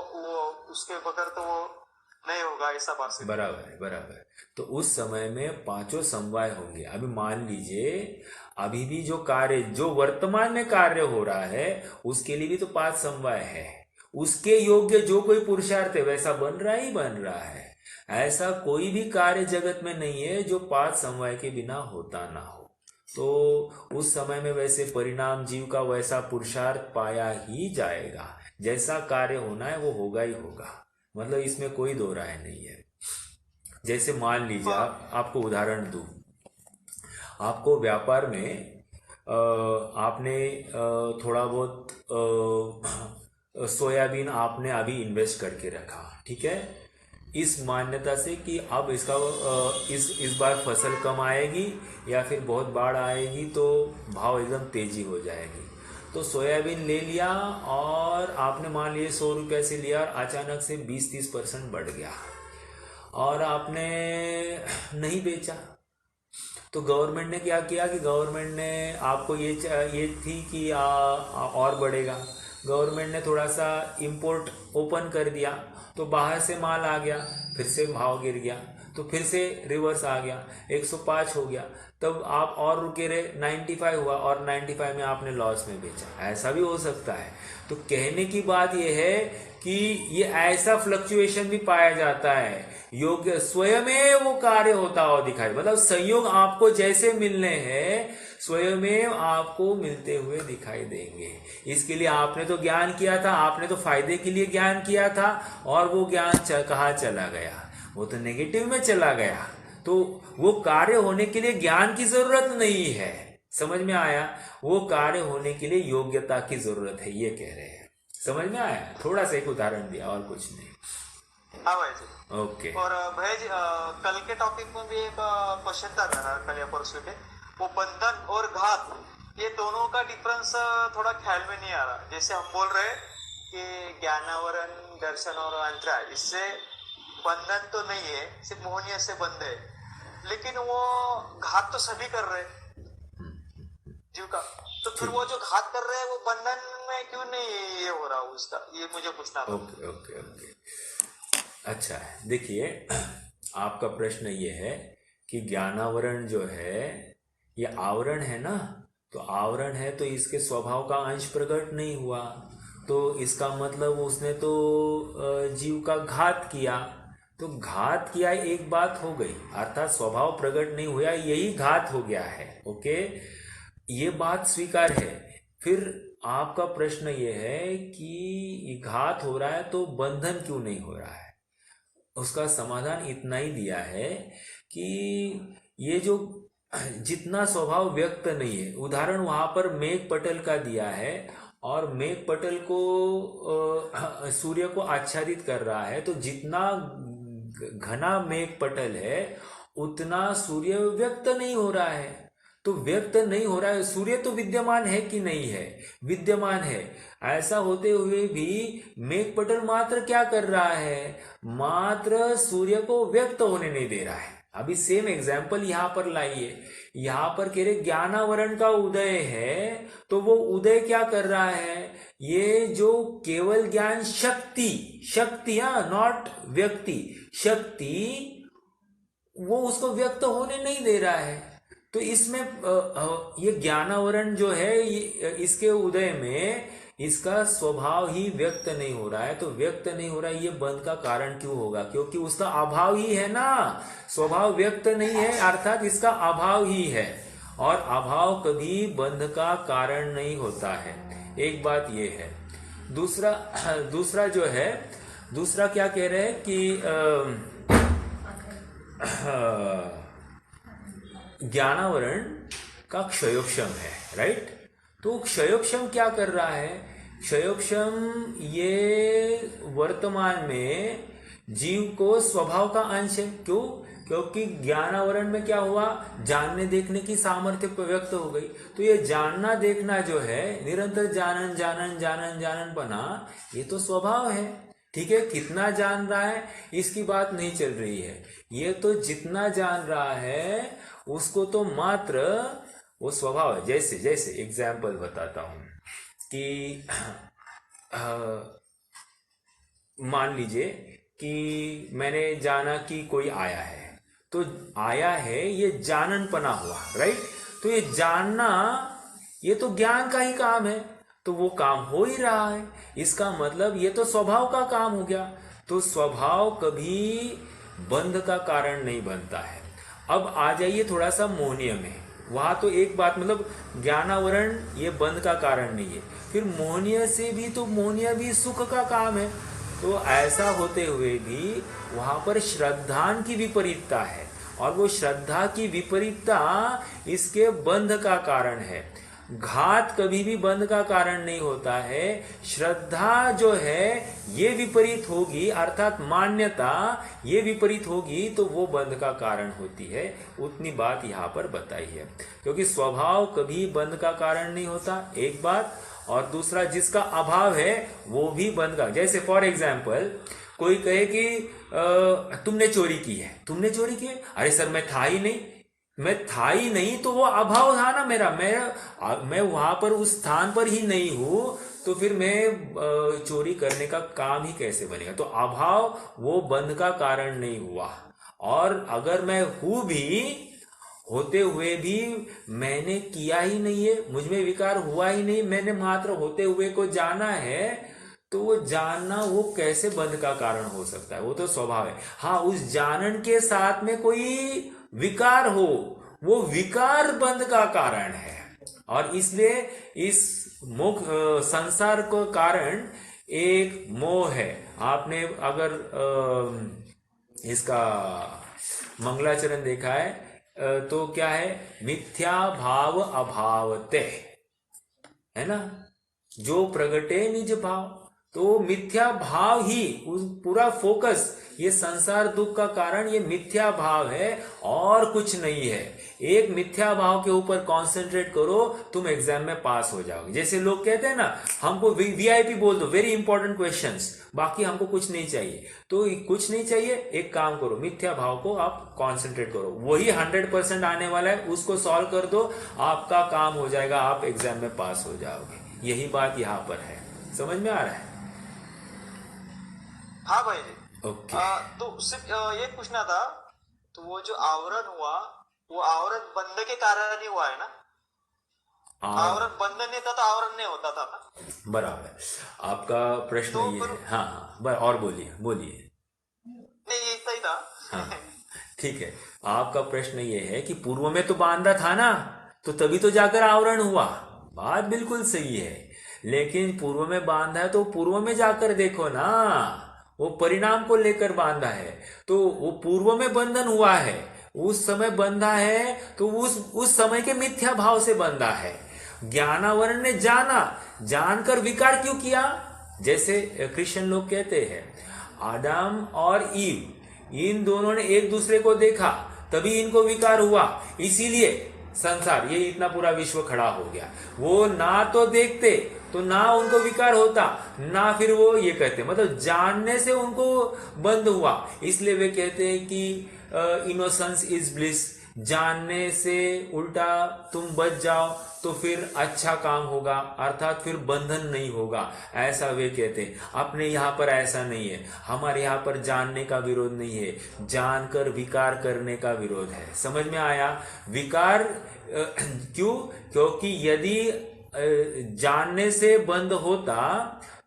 उसके बगैर तो वो नहीं होगा, ऐसा बात से। बराबर। तो उस समय में पांचों समवाय होंगे। अभी मान लीजिए अभी भी जो कार्य, जो वर्तमान में कार्य हो रहा है उसके लिए भी तो 5 समवाय है। उसके योग्य जो कोई पुरुषार्थ है वैसा बन रहा है। ऐसा कोई भी कार्य जगत में नहीं है जो 5 समवाय के बिना होता ना हो। तो उस समय में वैसे परिणाम जीव का वैसा पुरुषार्थ पाया ही जाएगा। जैसा कार्य होना है वो होगा ही होगा, मतलब इसमें कोई दो राय नहीं है। जैसे मान लीजिए आपको उदाहरण दूं, आपको व्यापार में आपने थोड़ा बहुत सोयाबीन आपने अभी इन्वेस्ट करके रखा, ठीक है, इस मान्यता से कि अब इसका इस बार फसल कम आएगी या फिर बहुत बाढ़ आएगी तो भाव एकदम तेजी हो जाएगी। तो सोयाबीन ले लिया और आपने मान लिए 100 रुपये से लिया और अचानक से 20-30% बढ़ गया और आपने नहीं बेचा। तो गवर्नमेंट ने क्या किया कि गवर्नमेंट ने आपको ये थी कि और बढ़ेगा, गवर्नमेंट ने थोड़ा सा इंपोर्ट ओपन कर दिया, तो बाहर से माल आ गया, फिर से भाव गिर गया, तो फिर से रिवर्स आ गया, 105 हो गया, तब आप और रुके रहे, 95 हुआ और 95 में आपने लॉस में बेचा। ऐसा भी हो सकता है। तो कहने की बात यह है कि ये ऐसा फ्लक्चुएशन भी पाया जाता है, योग्य स्वयं वो कार्य होता हुआ दिखाई, मतलब संयोग आपको जैसे मिलने हैं स्वयं आपको मिलते हुए दिखाई देंगे। इसके लिए आपने तो ज्ञान किया था, आपने तो फायदे के लिए ज्ञान किया था और वो ज्ञान कहाँ चला गया? वो तो नेगेटिव में चला गया। तो वो कार्य होने के लिए ज्ञान की जरूरत नहीं है। समझ में आया? वो कार्य होने के लिए योग्यता की जरूरत है, ये कह रहे हैं। समझ में आया? थोड़ा सा एक उदाहरण दिया और कुछ नहीं। हाँ भाई जी, ओके। और भाई जी कल के टॉपिक में भी एक क्वेश्चन था मेरा, कल या परसों के, वो बंधन और घात, ये दोनों का डिफरेंस थोड़ा ख्याल में नहीं आ रहा। जैसे हम बोल रहे हैं कि ज्ञानावरण, दर्शन और अंतराय, इससे बंधन तो नहीं है, सिर्फ मोहनीय से बंध है, लेकिन वो घात तो सभी कर रहे हैं जीव का। तो फिर वो जो घात कर रहे हैं वो बंधन में क्यों नहीं ये हो रहा उसका, ये मुझे पूछना था। ओके। अच्छा है, देखिए आपका प्रश्न ये है कि ज्ञानावरण जो है ये आवरण है ना, तो आवरण है तो इसके स्वभाव का अंश प्रकट नहीं हुआ, तो इसका मतलब उसने तो जीव का घात किया। तो घात किया एक बात हो गई, अर्थात स्वभाव प्रकट नहीं हुआ, यही घात हो गया है। ओके, ये बात स्वीकार है। फिर आपका प्रश्न ये है कि घात हो रहा है तो बंधन क्यों नहीं हो रहा है? उसका समाधान इतना ही दिया है कि ये जो जितना स्वभाव व्यक्त नहीं है, उदाहरण वहां पर मेघ पटल का दिया है और मेघ पटल को सूर्य को आच्छादित कर रहा है, तो जितना घना मेघ पटल है उतना सूर्य व्यक्त नहीं हो रहा है। तो व्यक्त नहीं हो रहा है, सूर्य तो विद्यमान है कि नहीं है? विद्यमान है। ऐसा होते हुए भी मेघ पटल मात्र क्या कर रहा है? मात्र सूर्य को व्यक्त होने नहीं दे रहा है। अभी सेम एग्जाम्पल यहां पर लाइए, यहां पर कह रहे ज्ञानावरण का उदय है, तो वो उदय क्या कर रहा है? ये जो केवल ज्ञान शक्ति नॉट व्यक्ति, शक्ति, वो उसको व्यक्त होने नहीं दे रहा है। तो इसमें ये ज्ञानावरण जो है, इसके उदय में इसका स्वभाव ही व्यक्त नहीं हो रहा है। तो व्यक्त नहीं हो रहा है, ये बंध का कारण क्यों होगा? क्योंकि उसका अभाव ही है ना। स्वभाव व्यक्त नहीं है अर्थात इसका अभाव ही है, और अभाव कभी बंध का कारण नहीं होता है। एक बात ये है। दूसरा जो है, दूसरा क्या कह रहे हैं कि ज्ञानावरण का क्षयोक्षम है, राइट? तो क्षयोक्षम क्या कर रहा है? क्षयोक्षम ये वर्तमान में जीव को स्वभाव का अंश है। क्यों? क्योंकि ज्ञानावरण में क्या हुआ? जानने देखने की सामर्थ्य व्यक्त हो गई। तो ये जानना देखना जो है, निरंतर जानन बना, ये तो स्वभाव है। ठीक है, कितना जान रहा है इसकी बात नहीं चल रही है। ये तो जितना जान रहा है उसको तो मात्र वो स्वभाव है। जैसे एग्जाम्पल बताता हूं कि मान लीजिए कि मैंने जाना कि कोई आया है, तो आया है ये जाननपना हुआ, राइट? तो ये जानना, ये तो ज्ञान का ही काम है, तो वो काम हो ही रहा है। इसका मतलब ये तो स्वभाव का काम हो गया। तो स्वभाव कभी बंध का कारण नहीं बनता है। अब आ जाइए थोड़ा सा मोहनीय में। वहां तो एक बात, मतलब ज्ञानावरण ये बंध का कारण नहीं है। फिर मोहनीय से भी, तो मोहनीय भी सुख का काम है। तो ऐसा होते हुए भी वहां पर श्रद्धान की विपरीतता है, और वो श्रद्धा की विपरीतता इसके बंध का कारण है। घात कभी भी बंध का कारण नहीं होता है। श्रद्धा जो है ये विपरीत होगी, अर्थात मान्यता ये विपरीत होगी, तो वो बंध का कारण होती है। उतनी बात यहाँ पर बताई है। क्योंकि स्वभाव कभी बंध का कारण नहीं होता, एक बात। और दूसरा, जिसका अभाव है वो भी बंध का। जैसे फॉर एग्जाम्पल कोई कहे कि तुमने चोरी की है, तुमने चोरी की है, अरे सर मैं था ही नहीं, तो वो अभाव था ना मेरा। मैं वहां पर उस स्थान पर ही नहीं हूं, तो फिर मैं चोरी करने का काम ही कैसे बनेगा? तो अभाव वो बंध का कारण नहीं हुआ। और अगर मैं हूं भी, होते हुए भी मैंने किया ही नहीं है, मुझमें विकार हुआ ही नहीं, मैंने मात्र होते हुए को जाना है, तो वो जानना वो कैसे बंध का कारण हो सकता है? वो तो स्वभाव है। हाँ, उस जानन के साथ में कोई विकार हो, वो विकार बंध का कारण है। और इसलिए इस संसार को कारण एक मोह है। आपने अगर इसका मंगलाचरण देखा है तो क्या है? मिथ्या भाव अभावते, है ना? जो प्रगटे निज भाव, तो मिथ्या भाव ही पूरा फोकस, ये संसार दुख का कारण ये मिथ्या भाव है और कुछ नहीं है। एक मिथ्या भाव के ऊपर कंसंट्रेट करो, तुम एग्जाम में पास हो जाओगे। जैसे लोग कहते हैं ना, हमको वीआईपी बोल दो, वेरी इंपॉर्टेंट क्वेश्चंस, बाकी हमको कुछ नहीं चाहिए। तो कुछ नहीं चाहिए, एक काम करो, मिथ्या भाव को आप कंसंट्रेट करो, वही 100% आने वाला है, उसको सॉल्व कर दो, आपका काम हो जाएगा, आप एग्जाम में पास हो जाओगे। यही बात यहाँ पर है। समझ में आ रहा है? हाँ भाई जी। ओके। तो सिर्फ ये पूछना था तो वो जो आवरण हुआ, वो आवरण बंध के कारण ही हुआ है ना? आवरण बंध नहीं था तो आवरण नहीं होता था ना? बराबर, आपका प्रश्न तो ये फिर है। हाँ हाँ, और बोलिए बोलिए। नहीं, ये सही था। हाँ ठीक है, आपका प्रश्न ये है कि पूर्व में तो बांधा था ना, तो तभी तो जाकर आवरण हुआ। बात बिल्कुल सही है, लेकिन पूर्व में बांधा है तो पूर्व में जाकर देखो ना, वो परिणाम को लेकर बांधा है, तो वो पूर्व में बंधन हुआ है, उस समय बंधा है, तो उस समय के मिथ्या भाव से बंधा है। ज्ञानावरण ने जाना, जानकर विकार क्यों किया? जैसे क्रिश्चियन लोग कहते हैं, आदम और ईव, इन दोनों ने एक दूसरे को देखा, तभी इनको विकार हुआ, इसीलिए संसार, ये इतना पूरा विश्व खड़ा हो गया। वो ना तो देखते तो ना उनको विकार होता, ना फिर वो ये कहते, मतलब जानने से उनको बंद हुआ, इसलिए वे कहते हैं कि इनोसेंस इज ब्लिस, जानने से उल्टा तुम बच जाओ तो फिर अच्छा काम होगा, अर्थात फिर बंधन नहीं होगा, ऐसा वे कहते हैं। अपने यहाँ पर ऐसा नहीं है, हमारे यहाँ पर जानने का विरोध नहीं है, जानकर विकार करने का विरोध है। समझ में आया? विकार क्यों? क्योंकि यदि जानने से बंद होता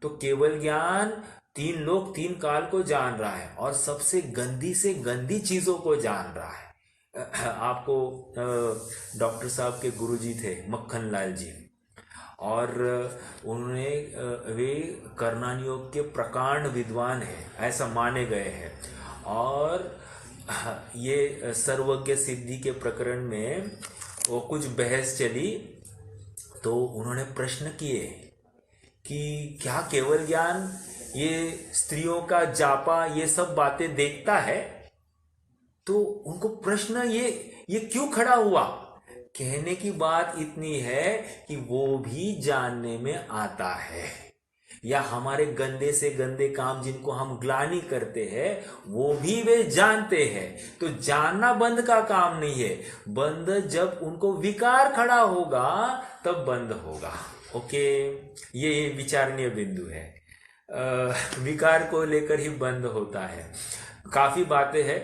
तो केवल ज्ञान तीन लोक तीन काल को जान रहा है और सबसे गंदी से गंदी चीजों को जान रहा है। आपको डॉक्टर साहब के गुरुजी थे मक्खन लाल जी, और उन्होंने वे कर्णान योग के प्रकांड विद्वान हैं, ऐसा माने गए हैं। और ये सर्वज्ञ सिद्धि के प्रकरण में वो कुछ बहस चली, तो उन्होंने प्रश्न किए कि क्या केवल ज्ञान ये स्त्रियों का जापा ये सब बातें देखता है? तो उनको प्रश्न ये क्यों खड़ा हुआ? कहने की बात इतनी है कि वो भी जानने में आता है, या हमारे गंदे से गंदे काम जिनको हम ग्लानि करते हैं वो भी वे जानते हैं। तो जानना बंद का काम नहीं है, बंद जब उनको विकार खड़ा होगा तब बंद होगा। ओके, ये विचारणीय बिंदु है। विकार को लेकर ही बंद होता है। काफी बातें हैं,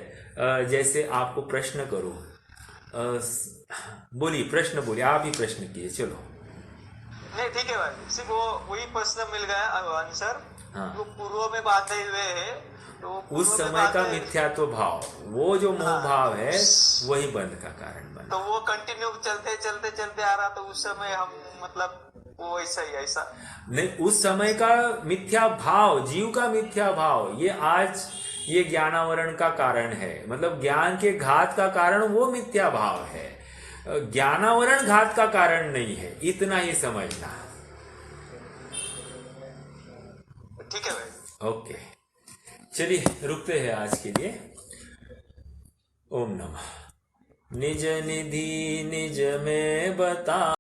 जैसे आपको प्रश्न करूं, बोलिए, प्रश्न बोलिए, आप ही प्रश्न किए, चलो। नहीं ठीक है भाई, सिर्फ वही प्रश्न मिल गया आंसर। हाँ। वो पूर्व में बांधे हुए है, तो उस समय का मिथ्यात्व भाव, वो जो मोह भाव है, वही बंध का कारण बना। तो वो कंटिन्यू चलते चलते चलते आ रहा, तो उस समय हम मतलब वो ऐसा ही ऐसा नहीं, उस समय का मिथ्या भाव, जीव का मिथ्या भाव, ये आज ये ज्ञानावरण का कारण है, मतलब ज्ञान के घात का कारण वो मिथ्या भाव है, ज्ञानावरण घात का कारण नहीं है, इतना ही समझना। ठीक है भाई, ओके, चलिए रुकते हैं आज के लिए। ओम नमः। निज निधि निज में बता